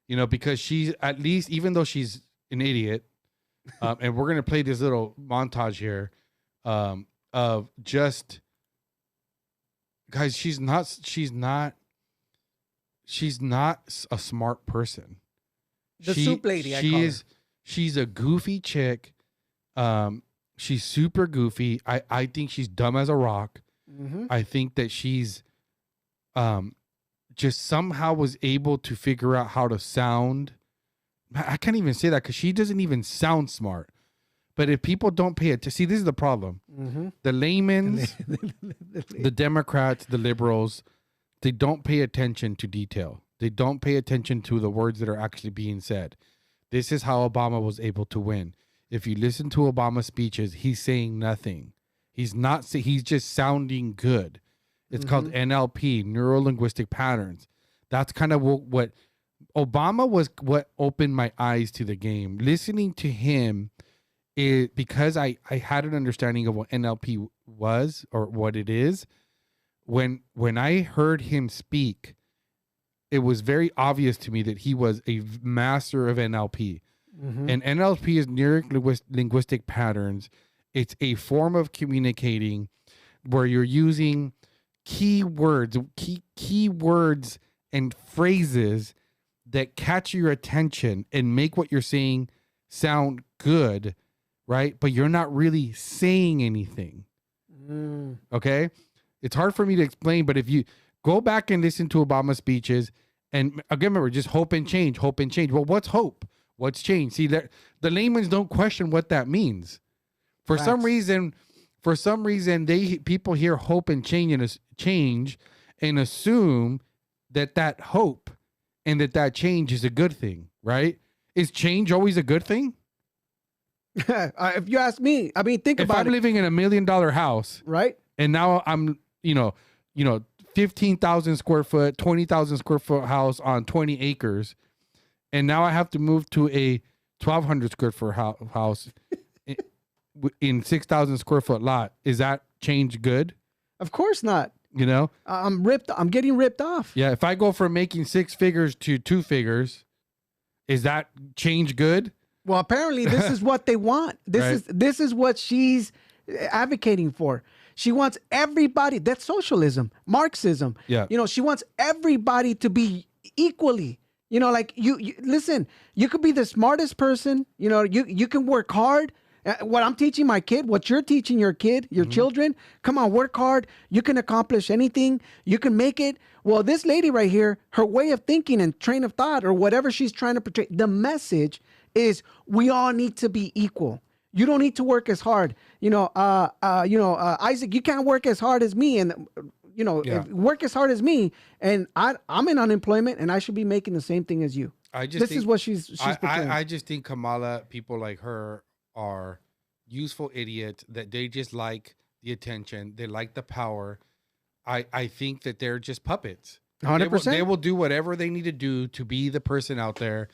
Because she's at least, even though she's an idiot, and we're going to play this little montage here of just, guys, she's not a smart person. The soup lady, I call her. She's a goofy chick. She's super goofy. I think she's dumb as a rock. Mm-hmm. I think that she's just somehow was able to figure out how to sound. I can't even say that because she doesn't even sound smart. But if people don't pay it, see, this is the problem. Mm-hmm. The laymen's, the Democrats, the liberals, they don't pay attention to detail. They don't pay attention to the words that are actually being said. This is how Obama was able to win. If you listen to Obama's speeches, he's saying nothing. He's just sounding good. It's called NLP, neuro-linguistic patterns. That's kind of what Obama was, what opened my eyes to the game. Listening to him is because I had an understanding of what NLP was or what it is. When I heard him speak, it was very obvious to me that he was a master of NLP. Mm-hmm. And NLP is neuro-linguistic patterns. It's a form of communicating where you're using key words and phrases that catch your attention and make what you're saying sound good, right? But you're not really saying anything. Okay? It's hard for me to explain, but if you go back and listen to Obama's speeches, and again, remember, just hope and change. Well, what's hope? What's change? See, the laymen don't question what that means. For some reason, people hear hope and change and assume that hope and that change is a good thing, right? Is change always a good thing? If you ask me, I mean, think about it. If I'm living in $1 million house, right? And now I'm, 15,000 square foot, 20,000 square foot house on 20 acres. And now I have to move to a 1,200 square foot house in 6,000 square foot lot. Is that change good? Of course not. I'm getting ripped off. Yeah. If I go from making 6 figures to 2 figures, is that change good? Well, apparently this is what they want. This is what she's advocating for. She wants everybody. That's socialism, Marxism. Yeah. She wants everybody to be equally. Like you listen. You could be the smartest person. You can work hard. What I'm teaching my kid, what you're teaching your kid, your children. Come on, work hard. You can accomplish anything. You can make it. Well, this lady right here, her way of thinking and train of thought, or whatever she's trying to portray, the message is we all need to be equal. You don't need to work as hard. Isaac, you can't work as hard as me, and work as hard as me, and I'm in unemployment, and I should be making the same thing as you. This is what she's portraying. I just think Kamala, people like her, are useful idiots that they just like the attention, they like the power. I think that they're just puppets. 100%. They will do whatever they need to do to be the person out there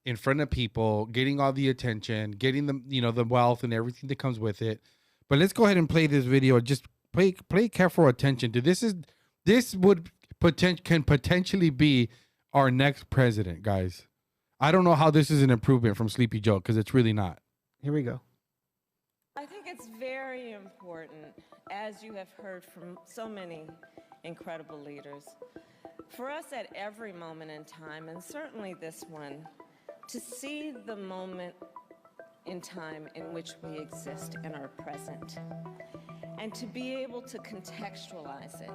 in front of people, getting all the attention, getting them, the wealth and everything that comes with it. But let's go ahead and play this video. Just pay careful attention to this. Can potentially be our next president, guys. I don't know how this is an improvement from Sleepy Joe, because it's really not. Here we go. I think it's very important, as you have heard from so many incredible leaders, for us at every moment in time, and certainly this one, to see the moment in time in which we exist and are present, and to be able to contextualize it,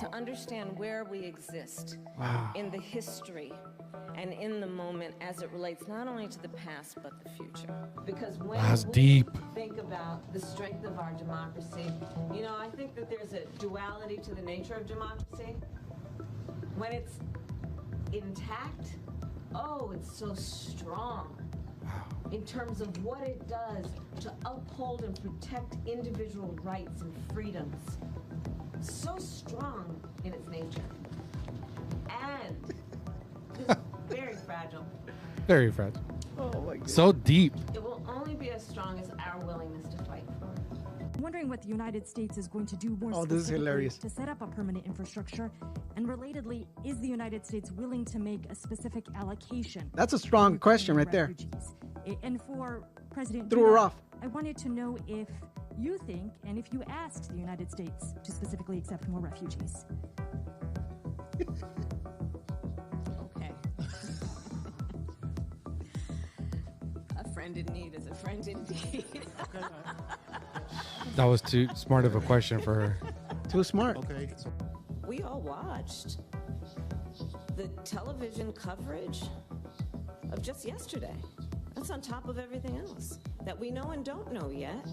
to understand where we exist in the history and in the moment as it relates not only to the past but the future. Because when That's we deep. think about the strength of our democracy, you know, I think that there's a duality to the nature of democracy. When it's intact, oh, it's so strong in terms of what it does to uphold and protect individual rights and freedoms. So strong in its nature. And it's very fragile. Very fragile. Oh my God. So deep. It will only be as strong as our willingness to fight for it. I'm wondering what the United States is going to do more Oh, this is specifically hilarious. to set up a permanent infrastructure. And relatedly, is the United States willing to make a specific allocation? That's a strong for question right there. refugees? And for President Threw her Duda, off. I wanted to know if you think, and if you asked the United States to specifically accept more refugees. Okay. A friend in need is a friend indeed. That was too smart of a question for her. Too smart. Okay. We all watched the television coverage of just yesterday. That's on top of everything else that we know and don't know yet,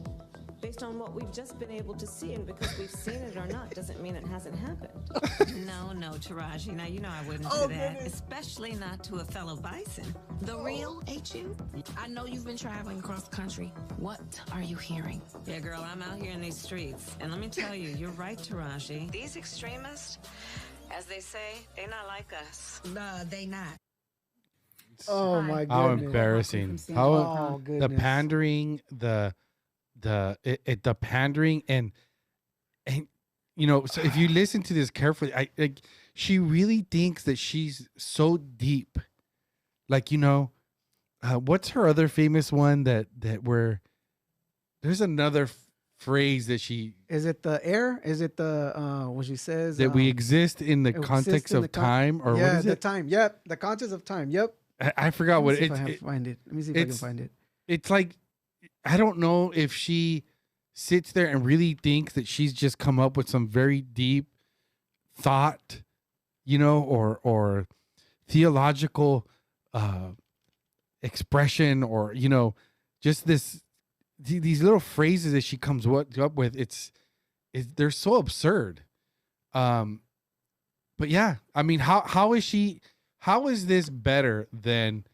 based on what we've just been able to see. And because we've seen it or not doesn't mean it hasn't happened. No, Taraji. Now, you know I wouldn't Oh, do that, goodness. especially not to a fellow bison. The real HU? I know you've been traveling across the country. What are you hearing? Yeah, girl, I'm out here in these streets. And let me tell you, you're right, Taraji. These extremists, as they say, they're not like us. They not. Oh my How goodness. embarrassing. Oh, How the goodness. pandering, the pandering and you know, so if you listen to this carefully, she really thinks that she's so deep. Like, you know, what's her other famous one that where there's another phrase that she Is it the air? Is it the when she says that we exist in the exist context in of the time, or yeah, what is the it? time. Yep, the context of time. Yep. I forgot what Let me see if I it's. can find it. Let me see if I can find it. It's like, I don't know if she sits there and really thinks that she's just come up with some very deep thought, you know, or theological expression, or, you know, just these little phrases that she comes up with. They're so absurd. But yeah, I mean, how is this better than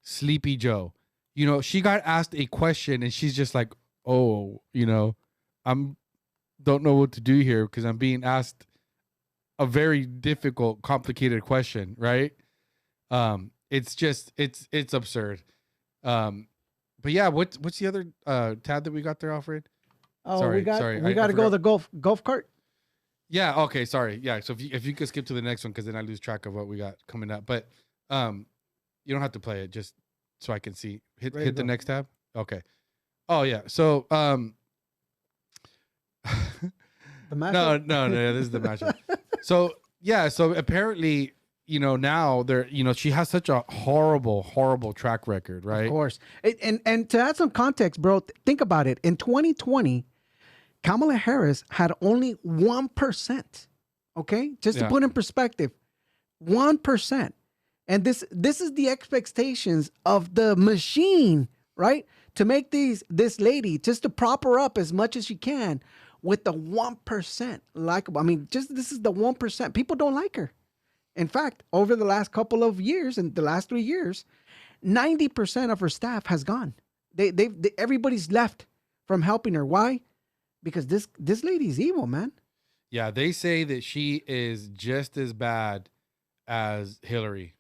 Sleepy Joe? You know, she got asked a question and she's just like, oh, you know, don't know what to do here because I'm being asked a very difficult, complicated question, right? It's absurd. But yeah, what's the other tab that we got there, Alfred? Oh, Sorry, we got sorry, we I got to go forgot. the golf cart. Yeah. Okay. Sorry. Yeah. So if you could skip to the next one, because then I lose track of what we got coming up. But you don't have to play it, just so I can see. Hit Ready to the go. next tab. Okay. Oh yeah. So The matchup. no. This is the matchup. So yeah. So apparently, you know, now she has such a horrible track record, right? Of course. And to add some context, bro, think about it. In 2020, Kamala Harris had only 1%. Okay? Just to Yeah. put in perspective, 1%. And this is the expectations of the machine, right? To make this lady, just to prop her up as much as she can with the 1% likable. I mean, this is the 1%. People don't like her. In fact, over the last couple of years, and the last 3 years, 90% of her staff has gone. Everybody's left from helping her. Why? Because this lady's evil, man. Yeah. They say that she is just as bad as Hillary.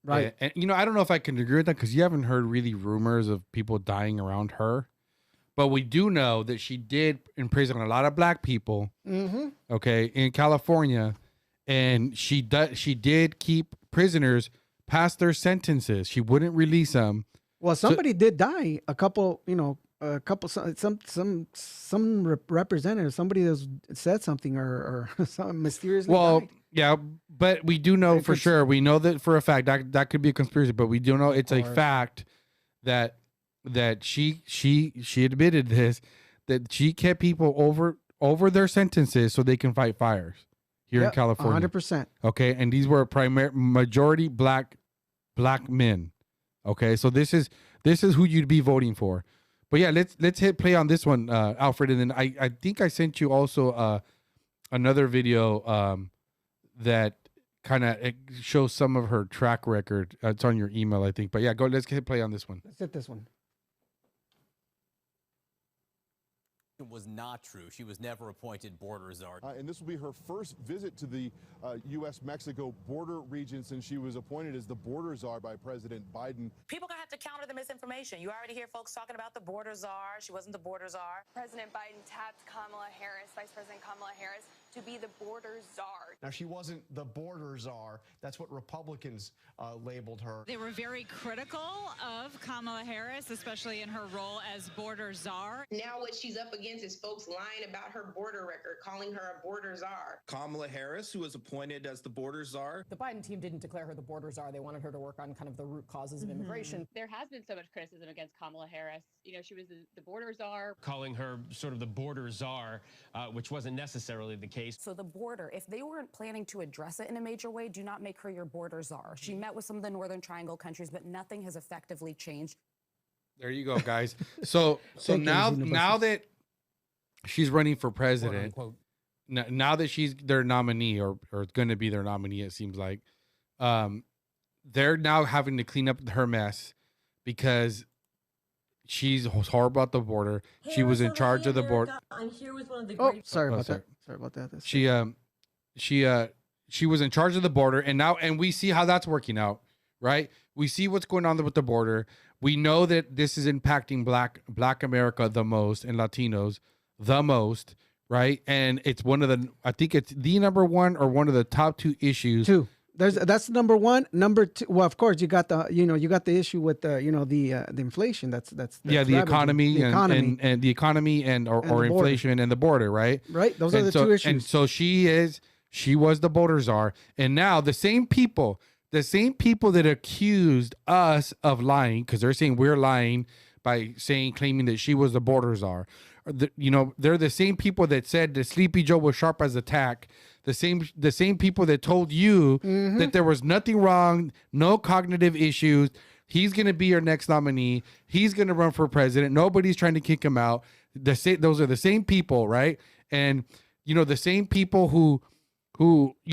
Right. And you know, I don't know if I can agree with that because you haven't heard really rumors of people dying around her. But we do know that she did imprison a lot of black people, okay, in California. And she did keep prisoners past their sentences. She wouldn't release them. Well, somebody did die. A couple, some representative, somebody that said something or something mysteriously died. Yeah, but we do know for sure. We know that for a fact that could be a conspiracy, but we do know it's a fact that she admitted this, that she kept people over their sentences so they can fight fires here in California. 100%. Okay, and these were majority black men. Okay, so this is who you'd be voting for. But yeah, let's hit play on this one, Alfred, and then I think I sent you also another video that kind of shows some of her track record. It's on your email, I think. But yeah, let's hit play on this one. Let's hit this one. Was not true. She was never appointed border czar. And this will be her first visit to the U.S.-Mexico border region since she was appointed as the border czar by President Biden. People are going to have to counter the misinformation. You already hear folks talking about the border czar. She wasn't the border czar. President Biden tapped Vice President Kamala Harris, to be the border czar. Now, she wasn't the border czar. That's what Republicans labeled her. They were very critical of Kamala Harris, especially in her role as border czar. Now what she's up against is folks lying about her border record, calling her a border czar. Kamala Harris, who was appointed as the border czar. The Biden team didn't declare her the border czar. They wanted her to work on kind of the root causes of immigration. There has been so much criticism against Kamala Harris. You know, she was the border czar. Calling her sort of the border czar, which wasn't necessarily the case. So the border, if they weren't planning to address it in a major way, do not make her your border czar. She met with some of the Northern Triangle countries, but nothing has effectively changed. There you go, guys. So now that she's running for president, now that she's their nominee or going to be their nominee, it seems like, they're now having to clean up her mess because she's horrible at the border. She was in charge of the border. I'm here with one of the sorry about that. Sorry about that. She was in charge of the border, and we see how that's working out, right? We see what's going on with the border. We know that this is impacting Black America the most and Latinos the most, right? And it's I think it's the number one or one of the top two issues. That's number one. Number two, well, of course, you got the issue with the inflation. That's the economy and the economy and inflation and the border, right? Right. Those are the two issues. And so she was the border czar, and now the same people that accused us of lying, because they're saying we're lying by claiming that she was the border czar. They're the same people that said that Sleepy Joe was sharp as a tack. The same people that told you that there was nothing wrong, no cognitive issues. He's going to be your next nominee. He's going to run for president. Nobody's trying to kick him out. Those are the same people, right? And the same people who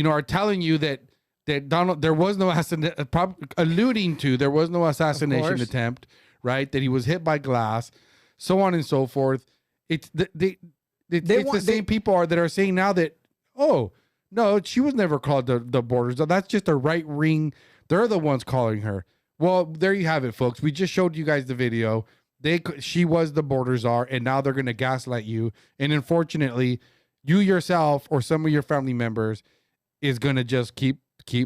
are telling you that Donald, there was no alluding to there was no assassination attempt, right? That he was hit by glass, so on and so forth. It's the same people that are saying now that, oh no, she was never called the border czar. That's just a right wing. They're the ones calling her. Well, there you have it, folks. We just showed you guys the video. She was the border czar, and now they're going to gaslight you. And unfortunately, you yourself or some of your family members is going to just keep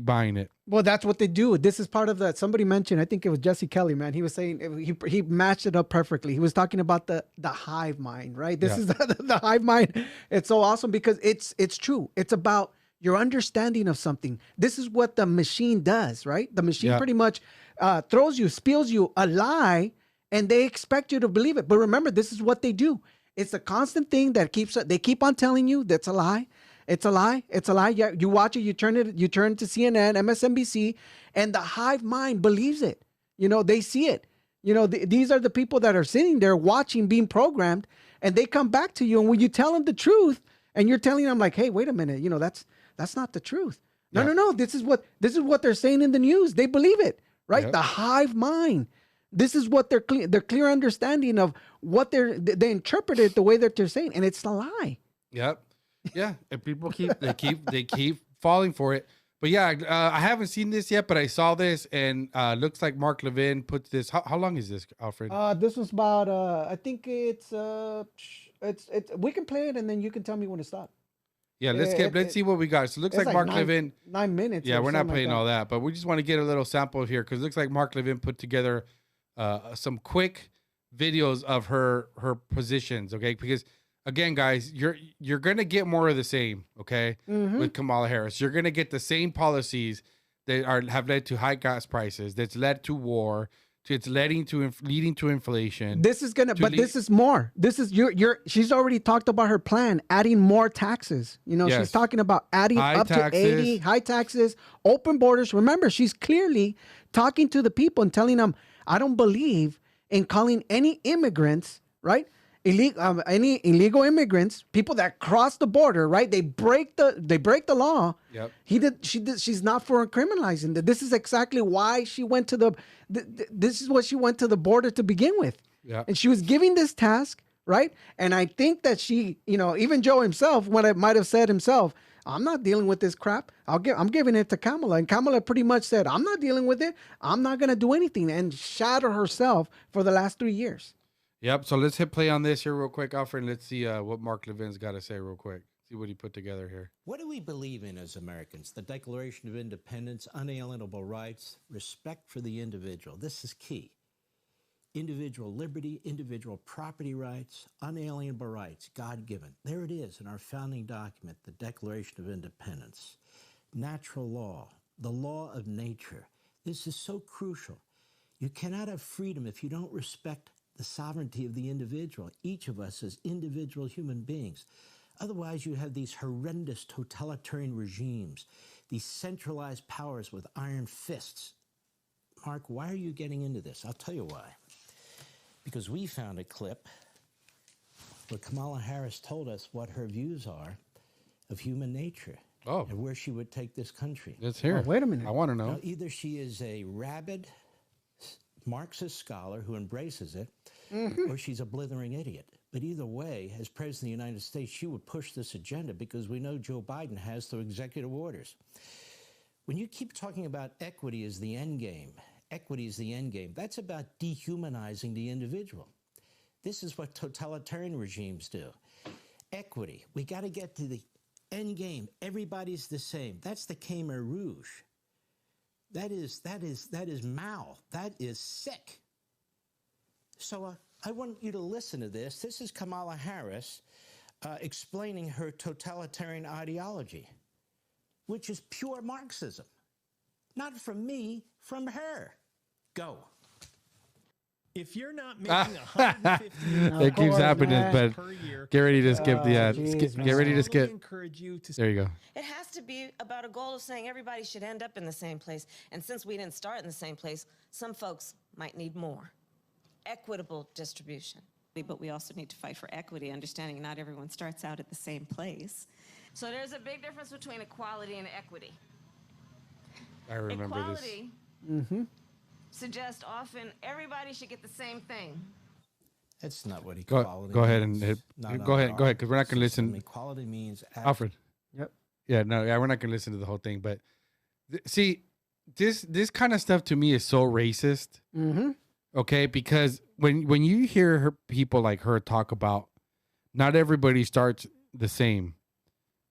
buying it. Well, that's what they do. This is part of that. Somebody mentioned, I think it was Jesse Kelly, man. He was saying, he matched it up perfectly. He was talking about the hive mind, right? This is the hive mind. It's so awesome because it's true. It's about your understanding of something. This is what the machine does, right? The machine pretty much spills you a lie, and they expect you to believe it. But remember, this is what they do. It's a constant thing that they keep on telling you that's a lie. It's a lie. It's a lie. Yeah, you watch it. You turn to CNN, MSNBC, and the hive mind believes it. They see it. These are the people that are sitting there watching, being programmed, and they come back to you. And when you tell them the truth, and you're telling them like, "Hey, wait a minute. That's not the truth." No. This is what they're saying in the news. They believe it, right? Yep. The hive mind. This is what their clear understanding of what they interpret it the way that they're saying, and it's a lie. Yep. Yeah, and people keep falling for it. But yeah, I haven't seen this yet, but I saw this, and looks like Mark Levin puts this. How long is this, Alfred? This was about I think it's we can play it, and then you can tell me when to stop. Yeah, let's see what we got. So it looks like Mark Levin. 9 minutes. Yeah, we're not playing like all that, but we just want to get a little sample here because it looks like Mark Levin put together some quick videos of her positions. Okay, because again, guys, you're gonna get more of the same. Okay, with Kamala Harris, you're gonna get the same policies that have led to high gas prices. That's led to war. It's leading to inflation. This is gonna, but this is more. This is she's already talked about her plan, adding more taxes. You know, she's talking about adding up to 80 high taxes, open borders. Remember, she's clearly talking to the people and telling them, I don't believe in calling any immigrants, right? Any illegal immigrants, people that cross the border, right? They break the law. Yep. She's not for criminalizing that. This is exactly why she went to this is what she went to the border to begin with. Yeah. And she was giving this task, right? And I think that she, you know, even Joe himself, might have said himself, I'm not dealing with this crap. I'm giving it to Kamala. And Kamala pretty much said, I'm not dealing with it. I'm not going to do anything, and shatter herself for the last 3 years. Yep. So let's hit play on this here real quick, Alfred. Let's see what Mark Levin's got to say real quick. See what he put together here. What do we believe in as Americans? The Declaration of Independence, unalienable rights, respect for the individual. This is key. Individual liberty, individual property rights, unalienable rights, God-given. There it is in our founding document, the Declaration of Independence. Natural law, the law of nature. This is so crucial. You cannot have freedom if you don't respect the sovereignty of the individual, each of us as individual human beings. Otherwise, you have these horrendous totalitarian regimes, these centralized powers with iron fists. Mark, why are you getting into this? I'll tell you why. Because we found a clip where Kamala Harris told us what her views are of human nature and where she would take this country. Let's hear it. Wait a minute. I want to know. Now, either she is a rabid Marxist scholar who embraces it, or she's a blithering idiot. But either way, as President of the United States, she would push this agenda because we know Joe Biden has through executive orders. When you keep talking about equity as the end game, that's about dehumanizing the individual. This is what totalitarian regimes do. Equity, we got to get to the end game. Everybody's the same. That's the Khmer Rouge. That is Mao. That is sick. So I want you to listen to this. This is Kamala Harris explaining her totalitarian ideology, which is pure Marxism. Not from me, from her. Go. If you're not making $150 it keeps happening, but per year, get ready to skip the ad. Get ready to skip. Encourage you to. There you go. It has to be about a goal of saying everybody should end up in the same place. And since we didn't start in the same place, some folks might need more. Equitable distribution. But we also need to fight for equity, understanding not everyone starts out at the same place. So there's a big difference between equality and equity. I remember Equality this. suggests often everybody should get the same thing. That's not what equality Go ahead means. and go ahead, because we're not going to listen. Equality means Alfred. Yep. Yeah, no, we're not going to listen to the whole thing. But see, this kind of stuff to me is so racist. Okay, because when you hear people like her talk about not everybody starts the same,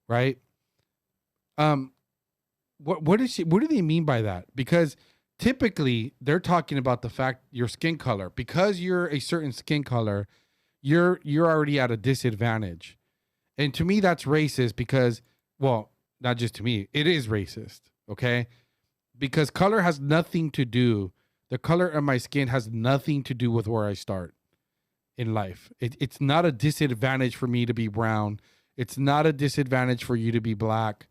right? What do they mean by that? Because typically they're talking about the fact your skin color. Because you're a certain skin color, you're already at a disadvantage. And to me, that's racist because, well, not just to me, it is racist, okay? Because color has nothing to do, the color of my skin has nothing to do with where I start in life. It's not a disadvantage for me to be brown. It's not a disadvantage for you to be black.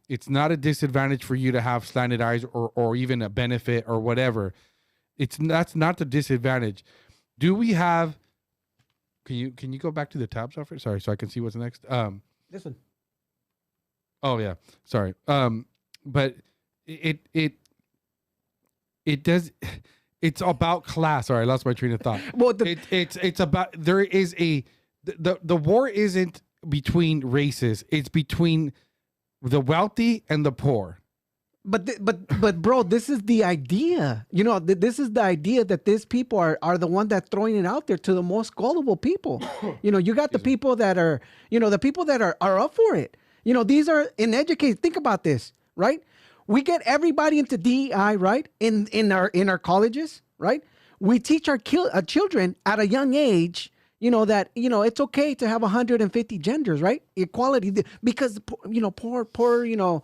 It's not a disadvantage for you to have slanted eyes or even a benefit or whatever. That's not the disadvantage. Do we have? Can you go back to the tabs, Alfred? Sorry, so I can see what's next. This one. Oh yeah, sorry. But it does. It's about class. Sorry, I lost my train of thought. Well, it's about there is the war isn't between races. It's between the wealthy and the poor. But bro, this is the idea. You know, this is the idea that these people are the one that throwing it out there to the most gullible people. You know, you got the people that are, you know, the people that are up for it. You know, these are uneducated. Think about this, right? We get everybody into DEI, right? In our colleges, right? We teach our children at a young age, you know, that, you know, it's okay to have 150 genders, right? Equality, because, you know, poor, you know,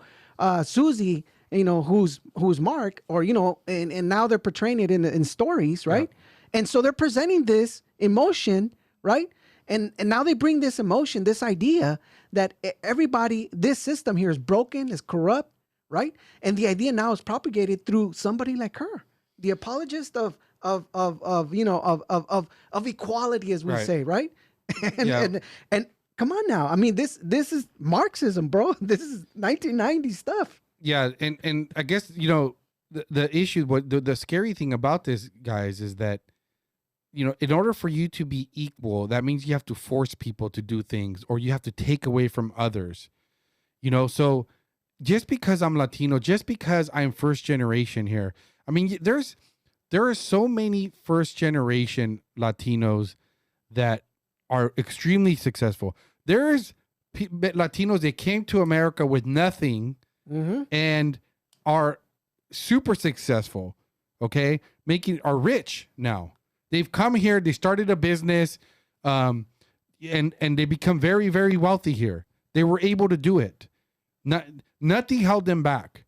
Susie, you know, who's Mark, or, you know, and now they're portraying it in stories, right? Yeah. And so they're presenting this emotion, right? And now they bring this emotion, this idea that everybody, this system here is broken, is corrupt, right? And the idea now is propagated through somebody like her, the apologist of equality, as we say, right? And come on now, I mean, this is Marxism, bro. This is 1990 stuff. Yeah, and I guess, you know, the issue, what the scary thing about this, guys, is that, you know, in order for you to be equal, that means you have to force people to do things, or you have to take away from others. You know, so just because I'm Latino, just because I'm first generation here, I mean, there are so many first generation Latinos that are extremely successful. There's Latinos that came to America with nothing and are super successful, okay? Are rich now. They've come here, they started a business, and they become very, very wealthy here. They were able to do it. Nothing held them back.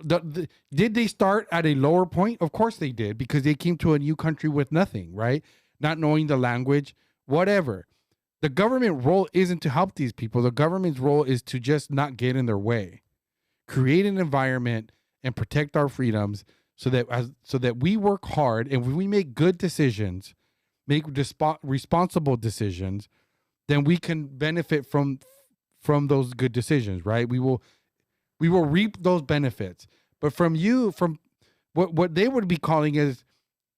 Did they start at a lower point? Of course they did, because they came to a new country with nothing, right? Not knowing the language, whatever. The government role isn't to help these people. The government's role is to just not get in their way, create an environment and protect our freedoms, so that we work hard, and when we make good decisions, make responsible decisions, then we can benefit from those good decisions, right? We will reap those benefits. But from what they would be calling is,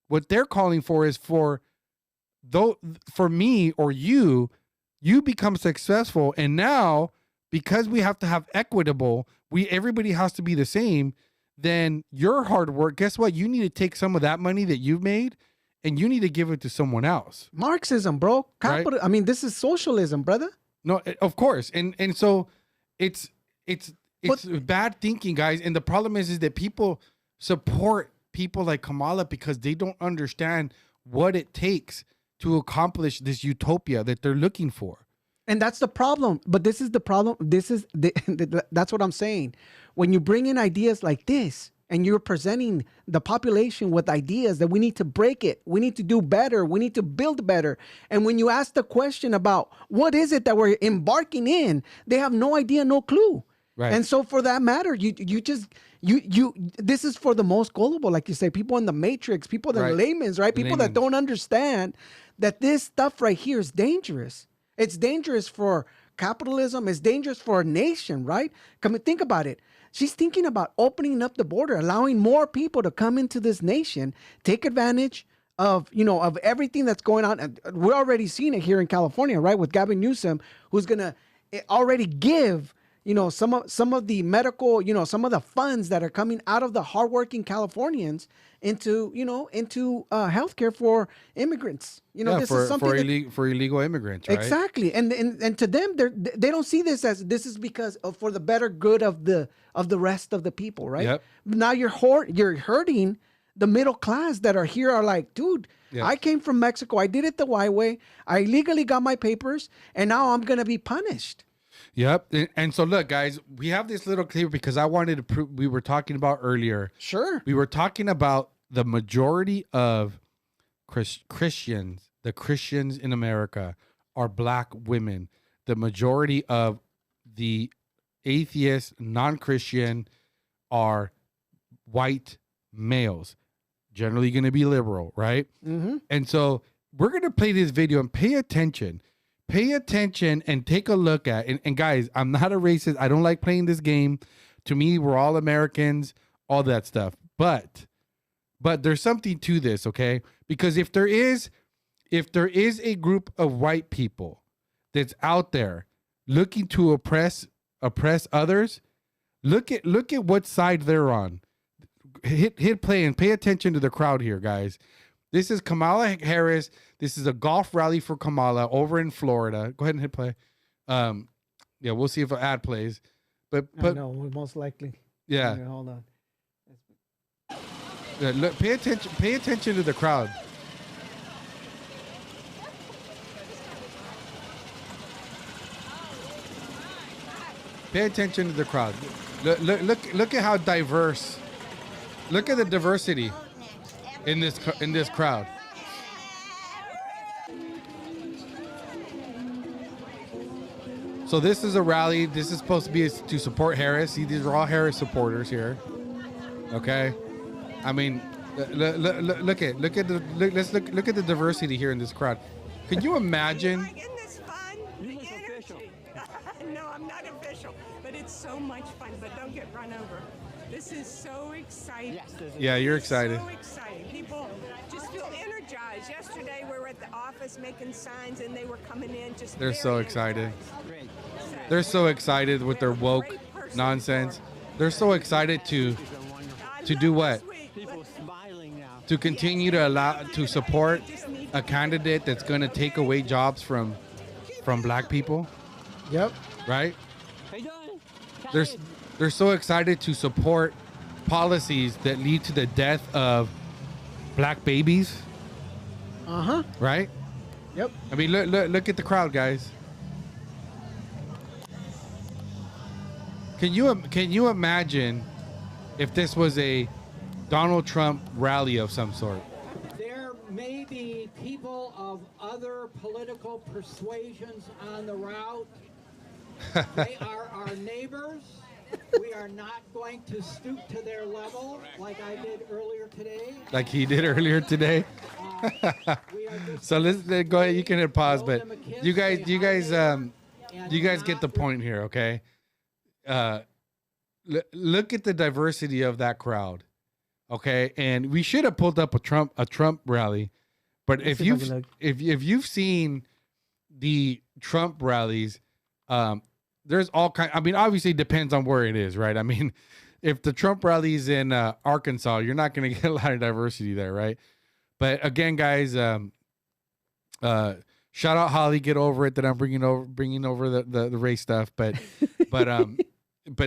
what they're calling for is for me or you become successful, and now, because we have to have equitable, everybody has to be the same, then your hard work, guess what? You need to take some of that money that you've made and you need to give it to someone else. Marxism, bro. Capital. Right? I mean, this is socialism, brother. No, of course. And so it's bad thinking, guys. And the problem is that people support people like Kamala because they don't understand what it takes to accomplish this utopia that they're looking for. And that's the problem. But this is the problem. That's what I'm saying. When you bring in ideas like this, and you're presenting the population with ideas that we need to break it, we need to do better, we need to build better. And when you ask the question about what is it that we're embarking in, they have no idea, no clue. Right. And so for that matter, this is for the most gullible, like you say, people in the matrix, people that are laymen, right? People that don't understand that this stuff right here is dangerous. It's dangerous for capitalism. It's dangerous for a nation, right? Come and think about it. She's thinking about opening up the border, allowing more people to come into this nation, take advantage of everything that's going on. And we're already seeing it here in California, right? With Gavin Newsom, who's going to already give, some of the medical, some of the funds that are coming out of the hardworking Californians into healthcare for immigrants. This is something for illegal immigrants, right? Exactly. And to them, they don't see this as this is because for the better good of the rest of the people, right? Yep. Now you're hurting the middle class that are here are like, dude, yep. I came from Mexico. I did it the white way. I legally got my papers, and now I'm going to be punished. Yep. And so look, guys, we have this little clip because I wanted to prove we were talking about earlier. Sure. We were talking about the majority of Christians, the Christians in America are black women. The majority of the atheists, non-Christian are white males, generally going to be liberal, right? Mm-hmm. And so we're going to play this video and pay attention and take a look at, and guys, I'm not a racist. I don't like playing this game. To me, we're all Americans, all that stuff. But there's something to this, okay? Because if there is a group of white people that's out there looking to oppress others, Look at what side they're on. Hit play and pay attention to the crowd here, guys. This is Kamala Harris. This is a golf rally for Kamala over in Florida. Go ahead and hit play. Yeah, we'll see if an ad plays. But no, most likely. Yeah. Okay, hold on. Yeah, look, pay attention to the crowd. Pay attention to the crowd. Look at how diverse. Look at the diversity in this crowd. So this is a rally. This is supposed to be to support Harris. See, these are all Harris supporters here. Okay, I mean, look at the diversity here in this crowd. Can you imagine? Isn't this fun? The energy. No, I'm not official, but it's so much fun. But don't get run over. This is so exciting. Yes, Yeah, you're excited. So exciting. People just feel energized. Yesterday we were at the office making signs, and they were coming in just. They're so very excited. energized. They're so excited with their woke nonsense. They're so excited to do what? To continue to support a candidate that's going to take away jobs from black people. Yep. Right? They're so excited to support policies that lead to the death of black babies. Uh-huh. Right? Yep. I mean, look at the crowd, guys. Can you imagine if this was a Donald Trump rally of some sort? There may be people of other political persuasions on the route. They are our neighbors. We are not going to stoop to their level like I did earlier today. Like he did earlier today. So let's go ahead. You can hit pause, but you guys get the point here, okay? Look at the diversity of that crowd, okay? And we should have pulled up a Trump rally, but if you've seen the Trump rallies, there's all kind. I mean, obviously, it depends on where it is, right? I mean, if the Trump rally's in Arkansas, you're not going to get a lot of diversity there, right? But again, guys, shout out Holly, get over it that I'm bringing over the race stuff, but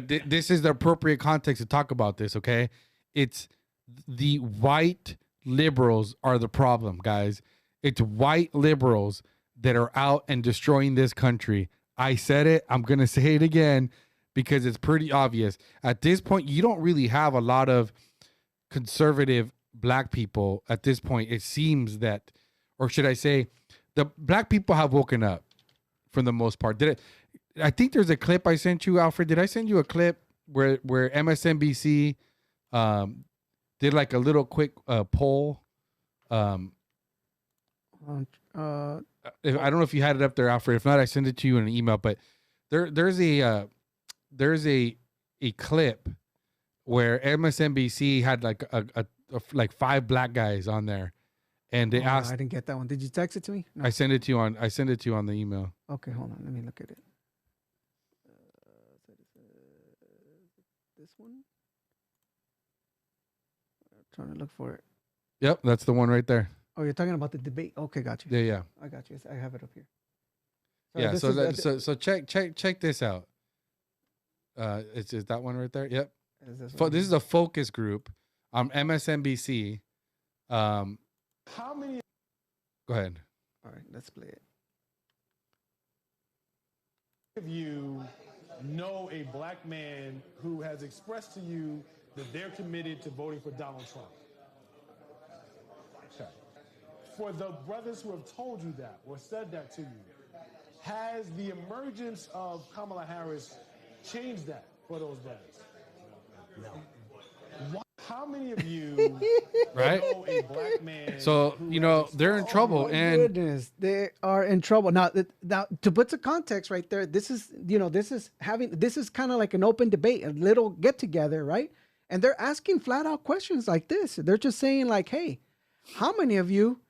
this is the appropriate context to talk about this, okay? It's the white liberals are the problem, guys. It's white liberals that are out and destroying this country. I said it. I'm going to say it again because it's pretty obvious. At this point, you don't really have a lot of conservative black people at this point. It seems that, or should I say, the black people have woken up for the most part. I think there's a clip I sent you, Alfred. Did I send you a clip where MSNBC did like a little quick poll? I don't know if you had it up there, Alfred. If not, I send it to you in an email. But there's a clip where MSNBC had like like 5 black guys on there, and they asked. I didn't get that one. Did you text it to me? No. I sent it to you on the email. Okay, hold on. Let me look at it. This one. I'm trying to look for it. Yep, that's the one right there. Oh, you're talking about the debate. Okay, got you. Yeah. I got you. I have it up here. So check this out. Is that one right there? Yep. This is a focus group on MSNBC. How many? Go ahead. All right, let's play it. Of you know a black man who has expressed to you that they're committed to voting for Donald Trump? Okay. For the brothers who have told you that or said that to you, has the emergence of Kamala Harris changed that for those brothers? No. How many of you right? know a black man? So they're in trouble, and goodness, they are in trouble now. To put some context right there, this is kind of like an open debate, a little get together, right? And they're asking flat out questions like this. They're just saying like, "Hey, how many of you,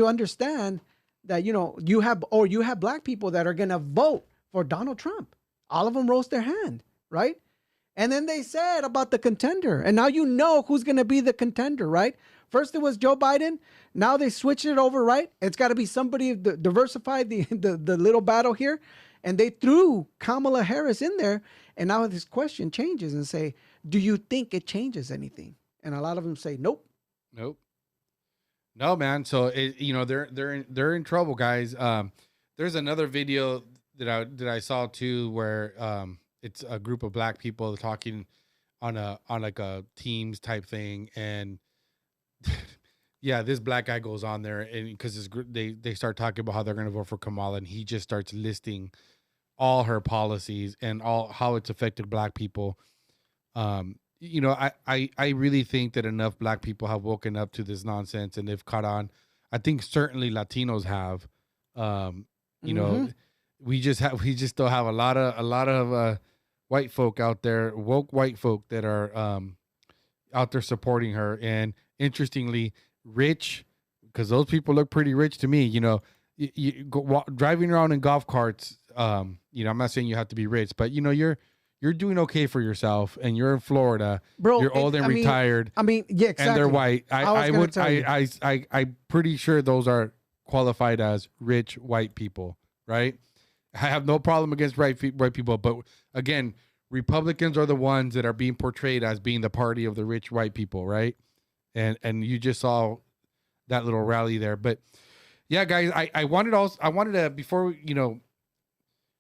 understand that you have black people that are gonna vote for Donald Trump?" All of them rose their hand, right? And then they said about the contender. And now you know who's going to be the contender, right? First it was Joe Biden. Now they switched it over, right? It's got to be somebody diversified the little battle here. And they threw Kamala Harris in there. And now this question changes and say, do you think it changes anything? And a lot of them say, nope. Nope. No, man. So they're in trouble, guys. There's another video that I saw too, where it's a group of black people talking on like a Teams type thing, and yeah, this black guy goes on there, and because they start talking about how they're going to vote for Kamala, and he just starts listing all her policies and all how it's affected black people. I really think that enough black people have woken up to this nonsense and they've caught on. I think certainly Latinos have. We just still have a lot of white folk out there, woke white folk that are out there supporting her. And interestingly, rich, because those people look pretty rich to me. You go driving around in golf carts. I'm not saying you have to be rich, but you're doing okay for yourself, and you're in Florida. Bro, you're old and retired. Yeah, exactly. And they're white. I'm pretty sure those are qualified as rich white people, right? I have no problem against white people, but again, Republicans are the ones that are being portrayed as being the party of the rich white people, right? And you just saw that little rally there. But yeah, guys, I wanted to, before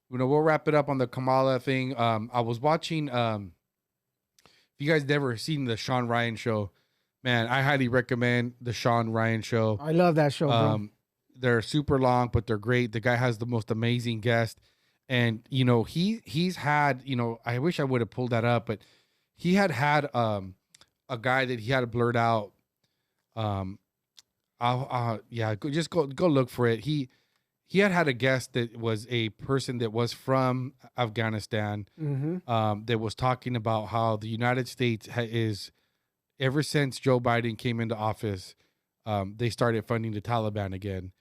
we'll wrap it up on the Kamala thing. I was watching. If you guys never seen the Sean Ryan show, man, I highly recommend the Sean Ryan show. I love that show, bro. They're super long, but they're great. The guy has the most amazing guest, and he's had. I wish I would have pulled that up, but he had a guy that he had to blurt out. Just go look for it. He had a guest that was a person that was from Afghanistan, that was talking about how the United States is, ever since Joe Biden came into office, they started funding the Taliban again.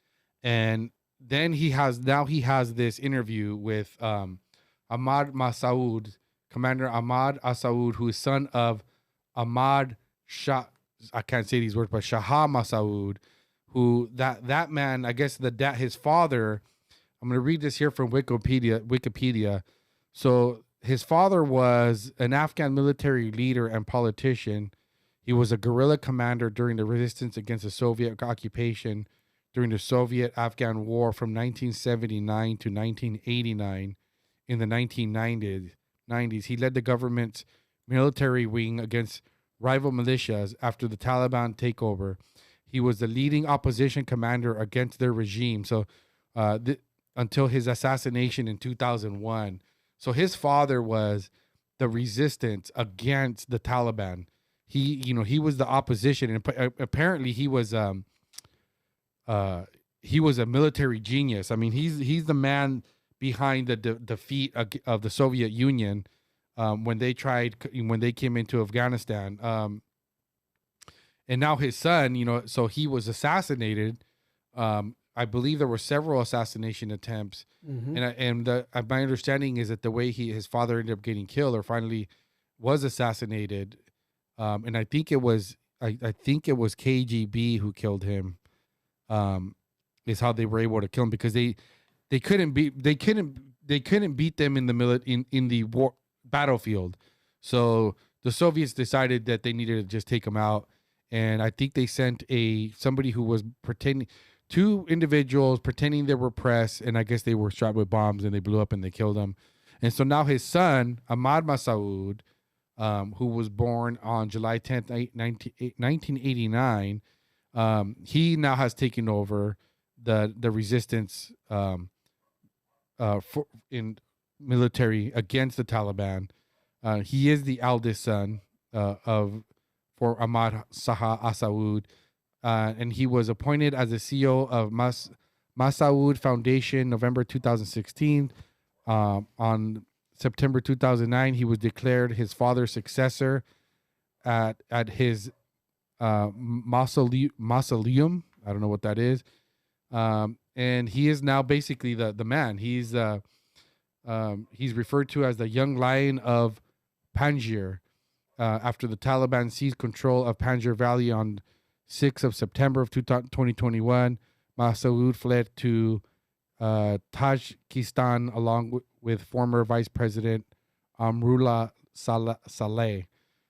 And then he has this interview with Ahmad Massoud, Commander Ahmad Massoud, who is son of Ahmad Shah. I can't say these words, but Shah Massoud, who that man, I guess his father, I'm going to read this here from Wikipedia. So his father was an Afghan military leader and politician. He was a guerrilla commander during the resistance against the Soviet occupation during the Soviet-Afghan War from 1979 to 1989. In the 1990s, he led the government's military wing against rival militias after the Taliban takeover. He was the leading opposition commander against their regime. So until his assassination in 2001. So his father was the resistance against the Taliban. He was the opposition, and apparently he was a military genius. I mean, he's the man behind the defeat of the Soviet Union when they came into Afghanistan. And now his son, so he was assassinated. I believe there were several assassination attempts, and my understanding is that the way his father ended up getting killed, or finally was assassinated, and I think it was KGB who killed him. Is how they were able to kill him, because they couldn't beat them in the war battlefield. So the Soviets decided that they needed to just take him out. And I think they sent somebody who was two individuals pretending they were press, and I guess they were shot with bombs, and they blew up and they killed them. And so now his son, Ahmad Massoud, who was born on July 10th, 1989, he now has taken over the resistance in military against the Taliban. He is the eldest son for Ahmad Massoud, and he was appointed as the CEO of Massoud Foundation November 2016. On September 2009, he was declared his father's successor at his mausoleum. I don't know what that is. And he is now basically the man. He's He's referred to as the young lion of Panjshir after the Taliban seized control of Panjshir Valley on 6th of September of 2021. Masoud fled to Tajikistan along with former Vice President Amrullah Saleh.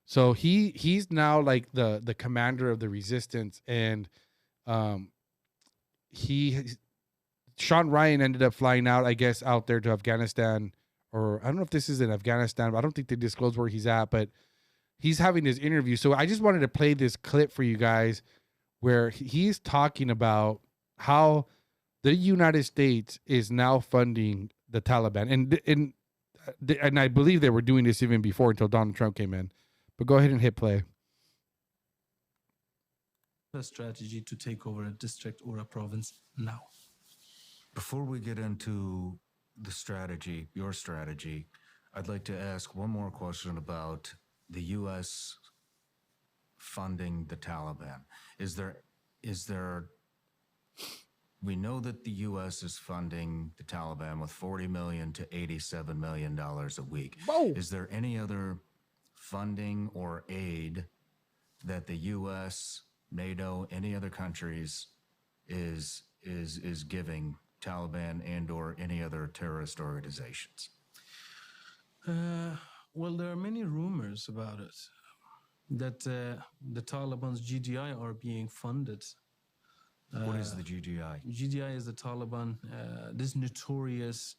So he's now like the commander of the resistance, and Sean Ryan ended up flying out, I guess, out there to Afghanistan, or I don't know if this is in Afghanistan, but I don't think they disclosed where he's at, but he's having his interview. So I just wanted to play this clip for you guys where he's talking about how the United States is now funding the Taliban. And I believe they were doing this even before until Donald Trump came in. But go ahead and hit play. A strategy to take over a district or a province now. Before we get into the strategy, your strategy, I'd like to ask one more question about the U.S. funding the Taliban. Is there, we know that the U.S. is funding the Taliban with $40 million to $87 million a week. Whoa. Is there any other funding or aid that the U.S., NATO, any other countries is giving Taliban and or any other terrorist organizations? Well, there are many rumors about it, that the Taliban's GDI are being funded. What is the GDI? GDI is the Taliban, this notorious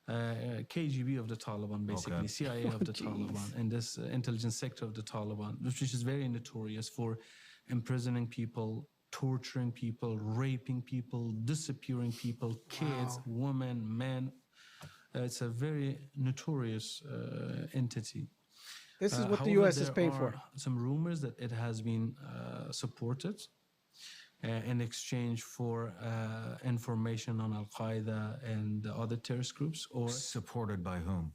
KGB of the Taliban, basically, Okay. CIA of the Taliban, and this intelligence sector of the Taliban, which is very notorious for imprisoning people, torturing people, raping people, disappearing people, kids, women, men. It's a very notorious entity. This is what the However, U.S. is there paying are for. some rumors that it has been supported in exchange for information on Al-Qaeda and the other terrorist groups. Or supported by whom?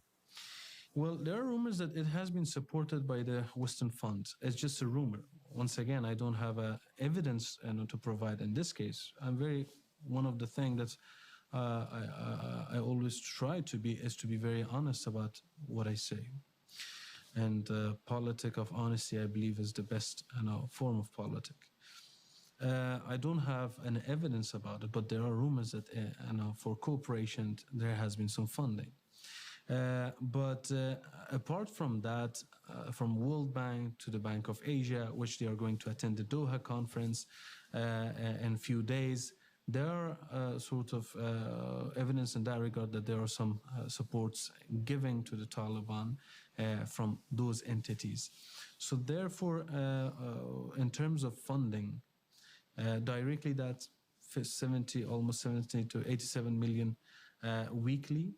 Well, there are rumors that it has been supported by the Western Fund. It's just a rumor. Once again, I don't have evidence to provide in this case. One of the things that I always try to be is to be very honest about what I say. And politic of honesty, I believe, is the best form of politic. I don't have any evidence about it, but there are rumors that for cooperation, there has been some funding. But apart from that, from World Bank to the Bank of Asia, which they are going to attend the Doha conference in a few days, there are sort of evidence in that regard that there are some supports given to the Taliban from those entities. So therefore, in terms of funding, directly that's almost 70 to 87 million weekly.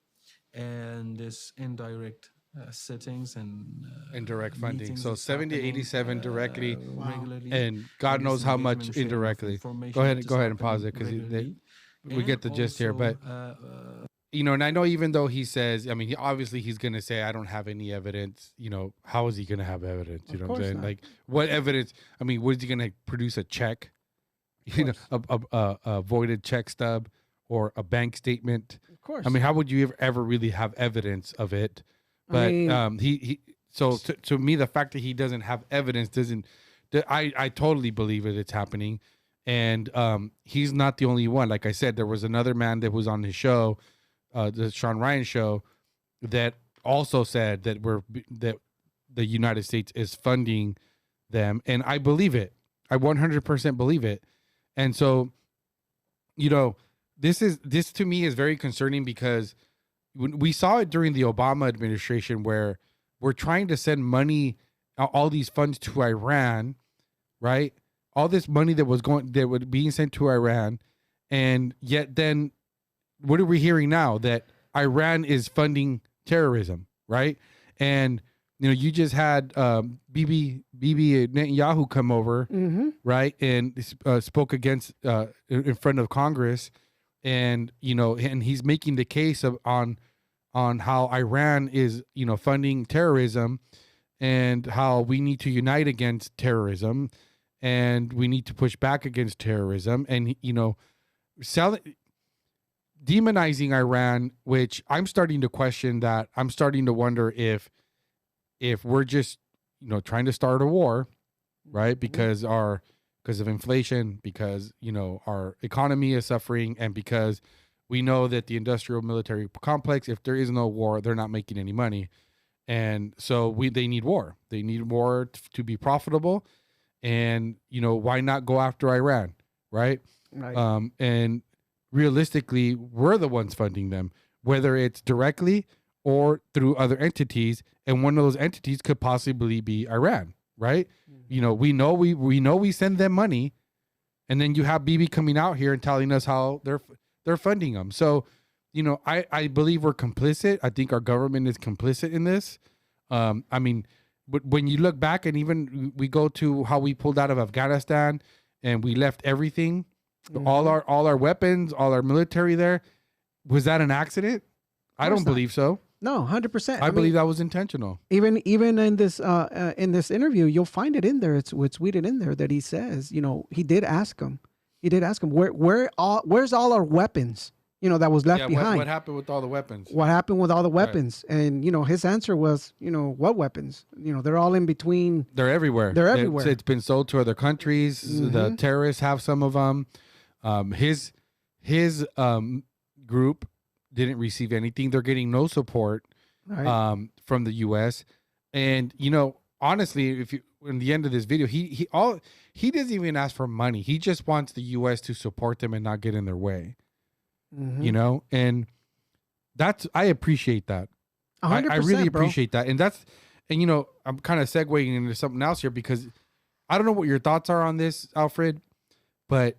And this indirect settings and indirect funding. So 70 happening, 87 directly, regularly, and God knows how much indirectly. Go ahead and pause it because we get the gist here. But and I know even though he says, I mean, obviously he's going to say, I don't have any evidence. How is he going to have evidence? You know what I'm saying? Not. Like, what evidence? I mean, what is he going to produce? A check? A voided check stub or a bank statement? Of course. I mean, how would you ever really have evidence of it? But to me, the fact that he doesn't have evidence doesn't. I totally believe it's happening, and he's not the only one. Like I said, there was another man that was on his show, the Sean Ryan show, that also said that the United States is funding them, and I believe it. I 100% believe it, and so, this to me is very concerning because we saw it during the Obama administration where we're trying to send money, all these funds to Iran, right? All this money that was being sent to Iran, and yet then what are we hearing now? That Iran is funding terrorism, right? And you just had Bibi Netanyahu come over, right, and spoke against in front of Congress. And and he's making the case on how Iran is funding terrorism, and how we need to unite against terrorism, and we need to push back against terrorism, and demonizing Iran, which I'm starting to question that. I'm starting to wonder if we're just, trying to start a war, right? Because of inflation, because, our economy is suffering, and because we know that the industrial military complex, if there is no war, they're not making any money. And so they need war. They need war to be profitable. And, why not go after Iran, right? Right. And realistically, we're the ones funding them, whether it's directly or through other entities. And one of those entities could possibly be Iran, right? We know we send them money, and then you have Bibi coming out here and telling us how they're funding them. So, I believe we're complicit. I think our government is complicit in this. I mean, but when you look back, and even we go to how we pulled out of Afghanistan and we left everything, all our weapons, all our military there, was that an accident? I don't believe so. No, 100%. I believe that was intentional. Even in this interview, you'll find it in there. It's tweeted in there that he says, he did ask him. He did ask him where's all our weapons, that was left behind. What happened with all the weapons? What happened with all the weapons? Right. And his answer was, what weapons? They're all in between. They're everywhere. They're everywhere. It's been sold to other countries. The terrorists have some of them. His group didn't receive anything. They're getting no support from the U.S. And honestly, if you in the end of this video, he doesn't even ask for money. He just wants the U.S. to support them and not get in their way. And I appreciate that. 100%, I really appreciate that. And I'm kind of segueing into something else here, because I don't know what your thoughts are on this, Alfred, but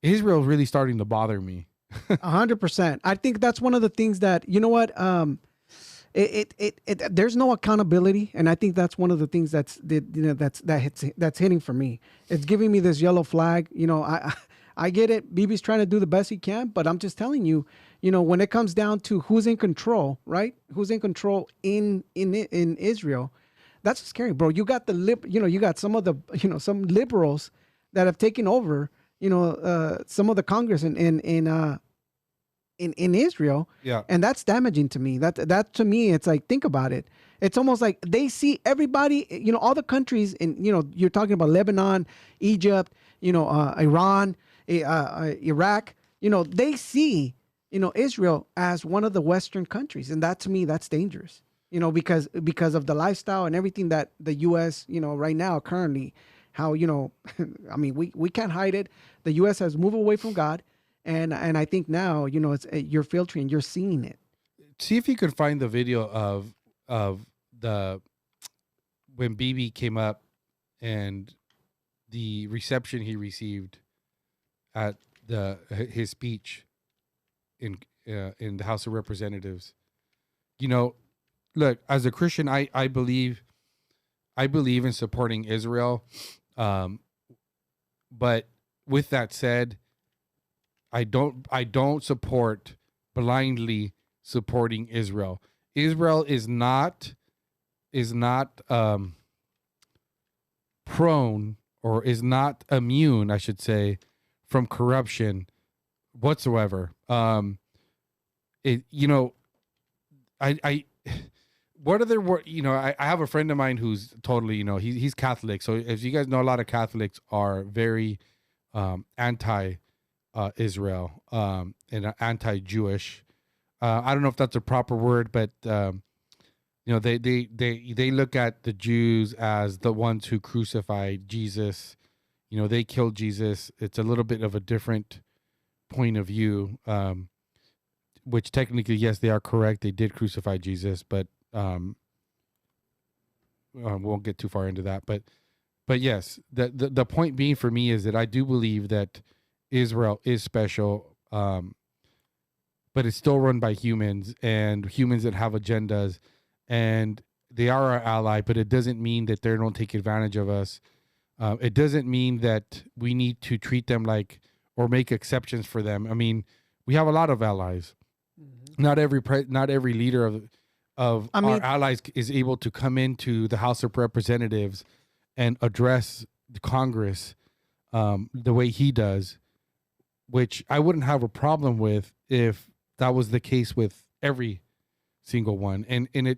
Israel's really starting to bother me. 100%. I think that's one of the things that, there's no accountability, and I think that's one of the things that's hitting for me. It's giving me this yellow flag. I get it. Bibi's trying to do the best he can, but I'm just telling you, when it comes down to who's in control, right? Who's in control in Israel? That's scary, bro. You got you got some of the, some liberals that have taken over, some of the Congress in Israel. Yeah. And that's damaging to me. That to me, it's like, think about it. It's almost like they see everybody, all the countries in, you're talking about Lebanon, Egypt, Iran, Iraq, they see, Israel as one of the Western countries. And that, to me, that's dangerous, because of the lifestyle and everything that the U.S., right now, currently, how, I mean, we can't hide it. The U.S. has moved away from God. And I think now, you're filtering, you're seeing it. See if you could find the video of when Bibi came up and the reception he received at his speech in the House of Representatives. Look, as a Christian, I believe in supporting Israel. But with that said, I don't support blindly supporting Israel. Israel is not prone, or is not immune, I should say, from corruption whatsoever. I have a friend of mine who's totally, he's Catholic. So as you guys know, a lot of Catholics are very anti Israel and anti-Jewish. I don't know if that's a proper word, but they look at the Jews as the ones who crucified Jesus. They killed Jesus. It's a little bit of a different point of view, which technically, yes, they are correct. They did crucify Jesus, but won't get too far into that. But yes, the point being for me is that I do believe that Israel is special, but it's still run by humans, and humans that have agendas, and they are our ally, but it doesn't mean that they don't take advantage of us. It doesn't mean that we need to treat them like, or make exceptions for them. I mean, we have a lot of allies. Not every leader of our allies is able to come into the House of Representatives and address the Congress the way he does, which I wouldn't have a problem with if that was the case with every single one. And it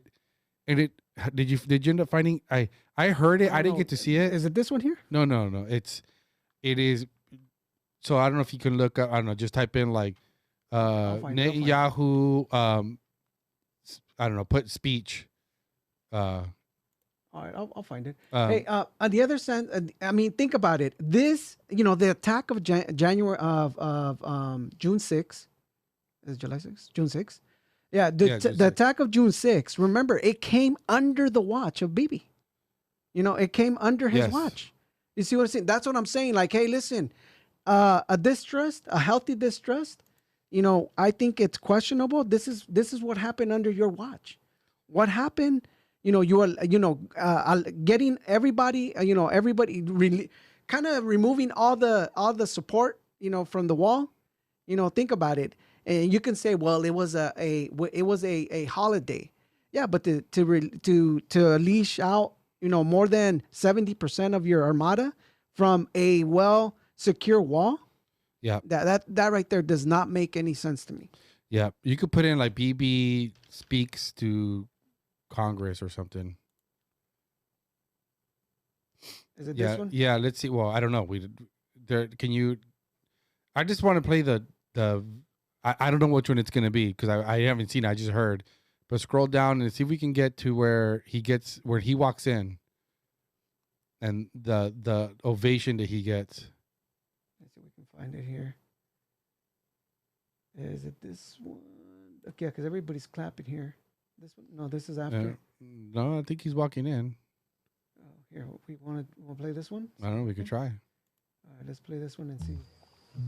did you end up finding? I heard it. I didn't get to see it. Is it this one here? No. It is. So I don't know if you can look up. I don't know. Just type in like Netanyahu. I don't know. Put speech. All right, I'll find it. Hey, on the other side, I mean, think about it. This, the attack of January of June 6th. Is it July 6th? June 6th? Yeah, the attack of June 6th. Remember, it came under the watch of Bibi. It came under his watch. You see what I'm saying? That's what I'm saying. Like, hey, listen, a distrust, a healthy distrust. I think it's questionable. This is what happened under your watch. What happened? You are, getting everybody, kind of removing all the support, from the wall. Think about it, and you can say, well, it was a holiday, yeah, but to unleash out, more than 70% of your armada from a well secure wall, yeah, that right there does not make any sense to me. Yeah, you could put in like BB speaks to Congress or something. Is it this one? Yeah, let's see. Well, I don't know. Can you? I just want to play the. I don't know which one it's going to be because I haven't seen it. I just heard. But scroll down and see if we can get to where he walks in, and the ovation that he gets. Let's see if we can find it here. Is it this one? Okay, because everybody's clapping here. This one? No, this is after. No, I think he's walking in. Oh, here, we want to play this one? I don't know. We could try. All right, let's play this one and see.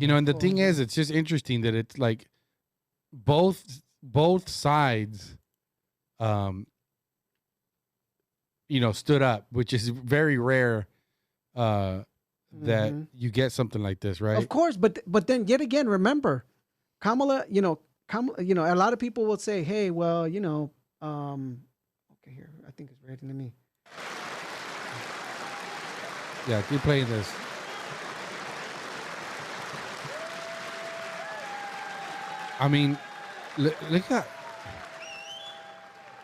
And the thing is, it's just interesting that it's like both sides, stood up, which is very rare that you get something like this, right? Of course, but then yet again, remember, Kamala, a lot of people will say, hey, well, okay, here, I think it's ready to me. Yeah, keep playing this. I mean, look at.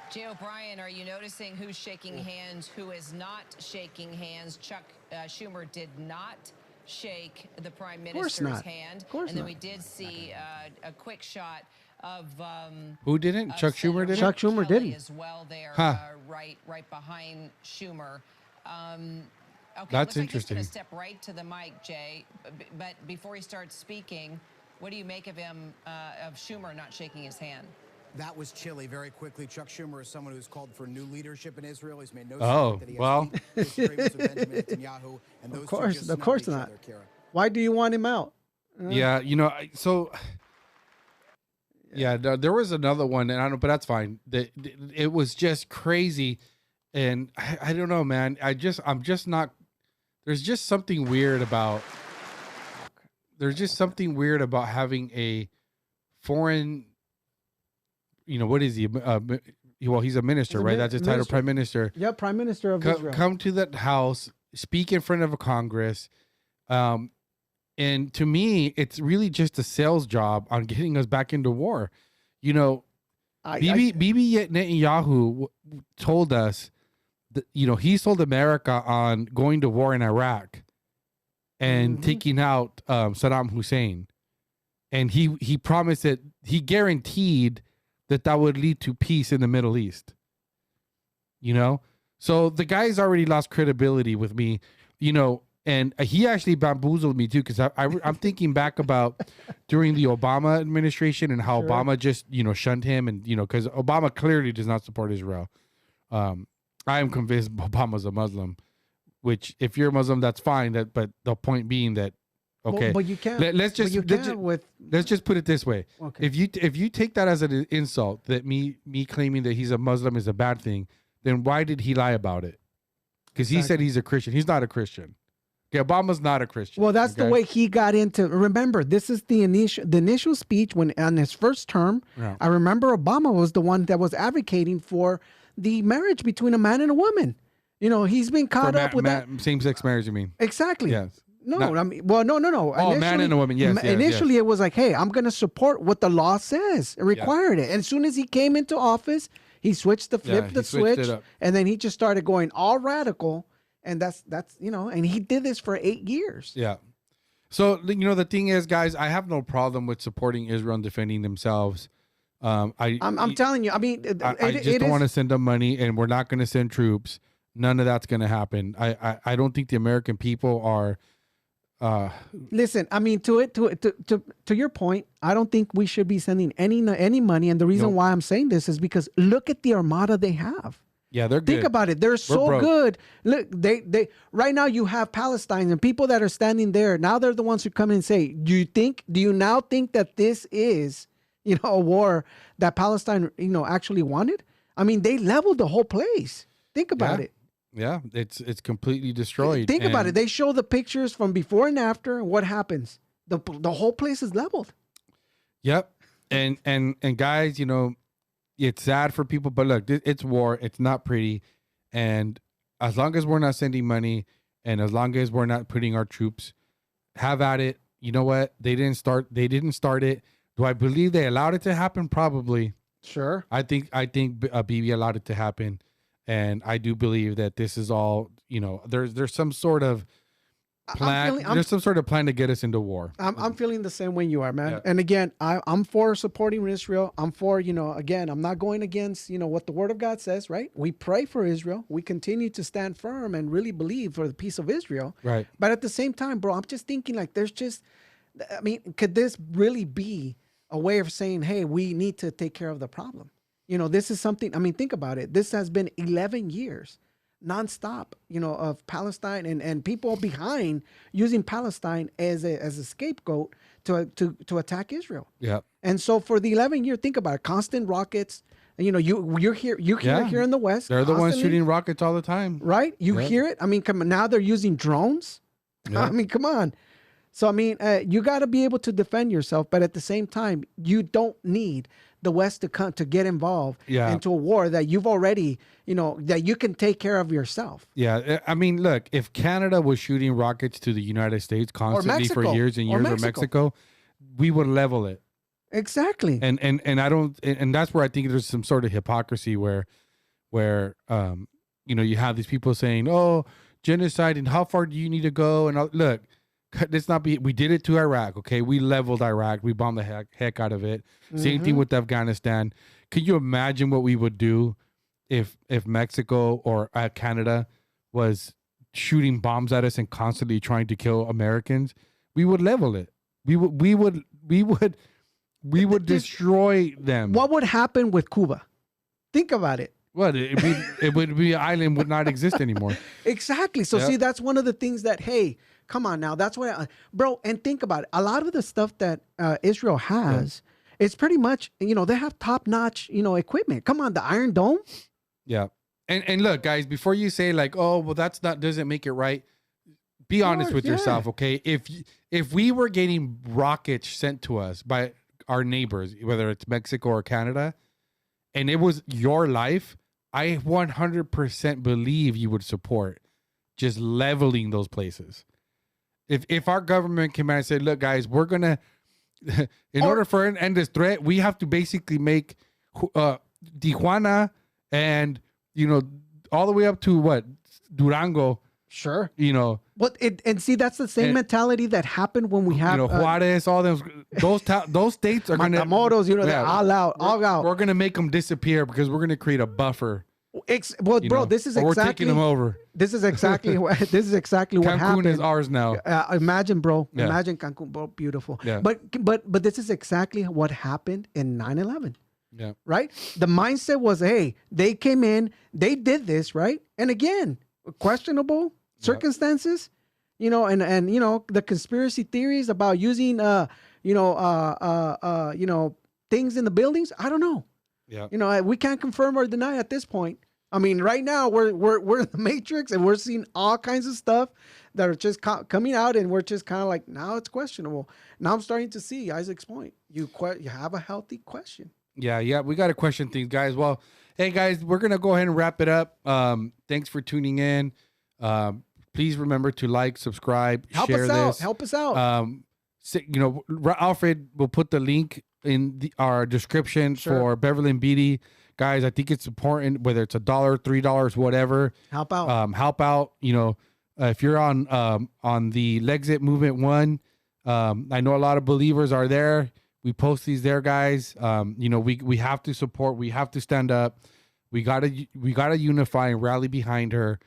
Jay O'Brien, are you noticing who's shaking hands, who is not shaking hands? Chuck Schumer did not shake the Prime Minister's hand. Of course and then not. we did see a quick shot of who didn't? Chuck Schumer didn't. Chuck Schumer didn't as well. There, right behind Schumer. Okay, that's looks like interesting. He's going to step right to the mic, Jay. But before he starts speaking, what do you make of him, of Schumer not shaking his hand? That was chilly. Very quickly, Chuck Schumer is someone who's called for new leadership in Israel. He's made no secret that he has deep disagreements with Benjamin Netanyahu, and those of course not. Why do you want him out? Yeah, there was another one, and I don't know, but that's fine. It was just crazy, and I don't know, man. I'm just not. There's just something weird about. There's just something weird about having a foreign. What is he? Well, he's a minister, right? That's his title, Prime Minister. Yeah, Prime Minister of Israel. Come to that house, speak in front of a Congress. And to me, it's really just a sales job on getting us back into war. Bibi Netanyahu told us that, he sold America on going to war in Iraq and taking out Saddam Hussein. And he promised that he guaranteed that would lead to peace in the Middle East. So the guy's already lost credibility with me, and he actually bamboozled me too, because I'm thinking back about during the Obama administration and how Obama just, shunned him, and, because Obama clearly does not support Israel. I am convinced Obama's a Muslim, which if you're a Muslim, that's fine. But the point being that, okay, but you can't. Let's just put it this way. Okay. If you take that as an insult, that me claiming that he's a Muslim is a bad thing, then why did he lie about it? Because he said he's a Christian. He's not a Christian. Okay, Obama's not a Christian. Well, that's the way he got into. Remember, this is the initial speech when on his first term. Yeah. I remember Obama was the one that was advocating for the marriage between a man and a woman. He's been caught up with that same-sex marriage. You mean? Exactly. Yes. No, Not- I mean, well, no. Oh, man and a woman. Yes, yes, initially, yes. it was like, hey, I'm going to support what the law says. It required it. And as soon as he came into office, he switched the Yeah, flip he the switched switch, it up. and then he just started going all radical. And that's and he did this for 8 years. Yeah. So, the thing is, guys, I have no problem with supporting Israel and defending themselves. I'm telling you, I mean, I just don't want to send them money, and we're not going to send troops. None of that's going to happen. I don't think the American people are. Listen, I mean, to your point, I don't think we should be sending any money. And the reason why I'm saying this is because look at the armada they have. Yeah, they're good. Think about it. They're so broke. good. Look, they right now you have Palestine and people that are standing there. Now they're the ones who come in and say, do you now think that this is, a war that Palestine, actually wanted? I mean, they leveled the whole place. Think about it. Yeah, it's completely destroyed. Think about it. They show the pictures from before and after, and what happens? The whole place is leveled. Yep. And guys, it's sad for people, but look, it's war. It's not pretty. And as long as we're not sending money and as long as we're not putting our troops, have at it. You know what? They didn't start it. Do I believe they allowed it to happen? Probably. Sure. I think Bibi allowed it to happen. And I do believe that this is all, there's some sort of plan. There's some sort of plan to get us into war. I'm feeling the same way you are, man. Yeah. And again, I'm for supporting Israel. I'm for, again, I'm not going against, what the word of God says, right? We pray for Israel. We continue to stand firm and really believe for the peace of Israel. Right. But at the same time, bro, I'm just thinking like could this really be a way of saying, hey, we need to take care of the problem? This is something, think about it. This has been 11 years nonstop, of Palestine and people behind using Palestine as a scapegoat to attack Israel. Yeah. And so for the 11 year, think about it, constant rockets, you're here in the West. They're the ones constantly, shooting rockets all the time. right? You hear it. I mean, come on, now they're using drones. Yeah. I mean, come on. So, you got to be able to defend yourself, but at the same time, you don't need the West to come to get involved into a war that you've already, that you can take care of yourself. Yeah. I mean, look, if Canada was shooting rockets to the United States constantly for years and years, or Mexico, we would level it. Exactly. And I don't, and that's where I think there's some sort of hypocrisy where you have these people saying, oh, genocide, and how far do you need to go? And look, let's not be, we did it to Iraq. Okay. We leveled Iraq. We bombed the heck out of it. Same thing with Afghanistan. Could you imagine what we would do if Mexico or Canada was shooting bombs at us and constantly trying to kill Americans? We would level it. We would destroy them. What would happen with Cuba? Think about it. What it would be an island would not exist anymore. Exactly. So see, that's one of the things that, hey, come on now. That's why, bro. And think about it. A lot of the stuff that Israel has, it's pretty much, they have top notch, equipment. Come on, the Iron Dome. Yeah. And look, guys, before you say like, oh, well, doesn't make it right. Be honest with yourself, okay? If we were getting rockets sent to us by our neighbors, whether it's Mexico or Canada, and it was your life, I 100% believe you would support just leveling those places. If our government came out and said, look, guys, we're going to, in order for an end this threat, we have to basically make Tijuana and, all the way up to what? Durango. Sure. But and see, that's the same mentality that happened when we have Juarez, all those states are gonna Matamoros, they're all out. We're gonna make them disappear because we're gonna create a buffer. Bro, this is exactly we're taking them over. This is exactly what what Cancun happened. is ours now. Imagine, bro. Yeah. Imagine Cancun, bro. Beautiful. Yeah. But this is exactly what happened in 9/11. Yeah. Right. The mindset was, hey, they came in, they did this, right? And again, questionable circumstances, and the conspiracy theories about using things in the buildings. I don't know. Yeah. We can't confirm or deny at this point. I mean, right now we're in the Matrix and we're seeing all kinds of stuff that are just coming out, and we're just kind of like, now it's questionable. Now I'm starting to see Isaac's point. You have a healthy question. Yeah, we got to question things, guys. Well, hey, guys, we're gonna go ahead and wrap it up. Thanks for tuning in. please remember to like, subscribe, Help share us out. this. Help us out. Alfred will put the link in our description for Beverly and Beatty. Guys, I think it's important, whether it's $1, $3, whatever. Help out. Help out. If you're on the Lexit Movement 1, I know a lot of believers are there. We post these there, guys. We have to support. We have to stand up. We gotta unify and rally behind her,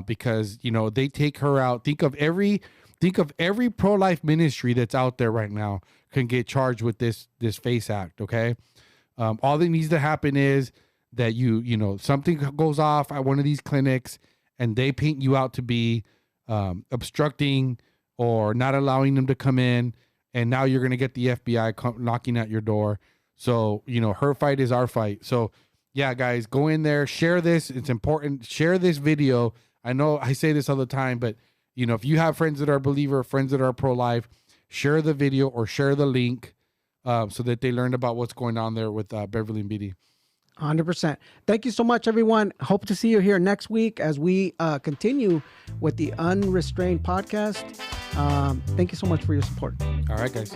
because they take her out. Think of every pro-life ministry that's out there right now can get charged with this FACE Act. Okay, all that needs to happen is that something goes off at one of these clinics and they paint you out to be obstructing or not allowing them to come in. And now you're going to get the FBI knocking at your door. So, her fight is our fight. So, yeah, guys, go in there, share this. It's important. Share this video. I know I say this all the time, but, if you have friends that are believer, friends that are pro-life, share the video or share the link so that they learn about what's going on there with Beverly and Beatty. 100%. Thank you so much, everyone. Hope to see you here next week as we continue with the Unrestrained podcast. Thank you so much for your support. All right, guys.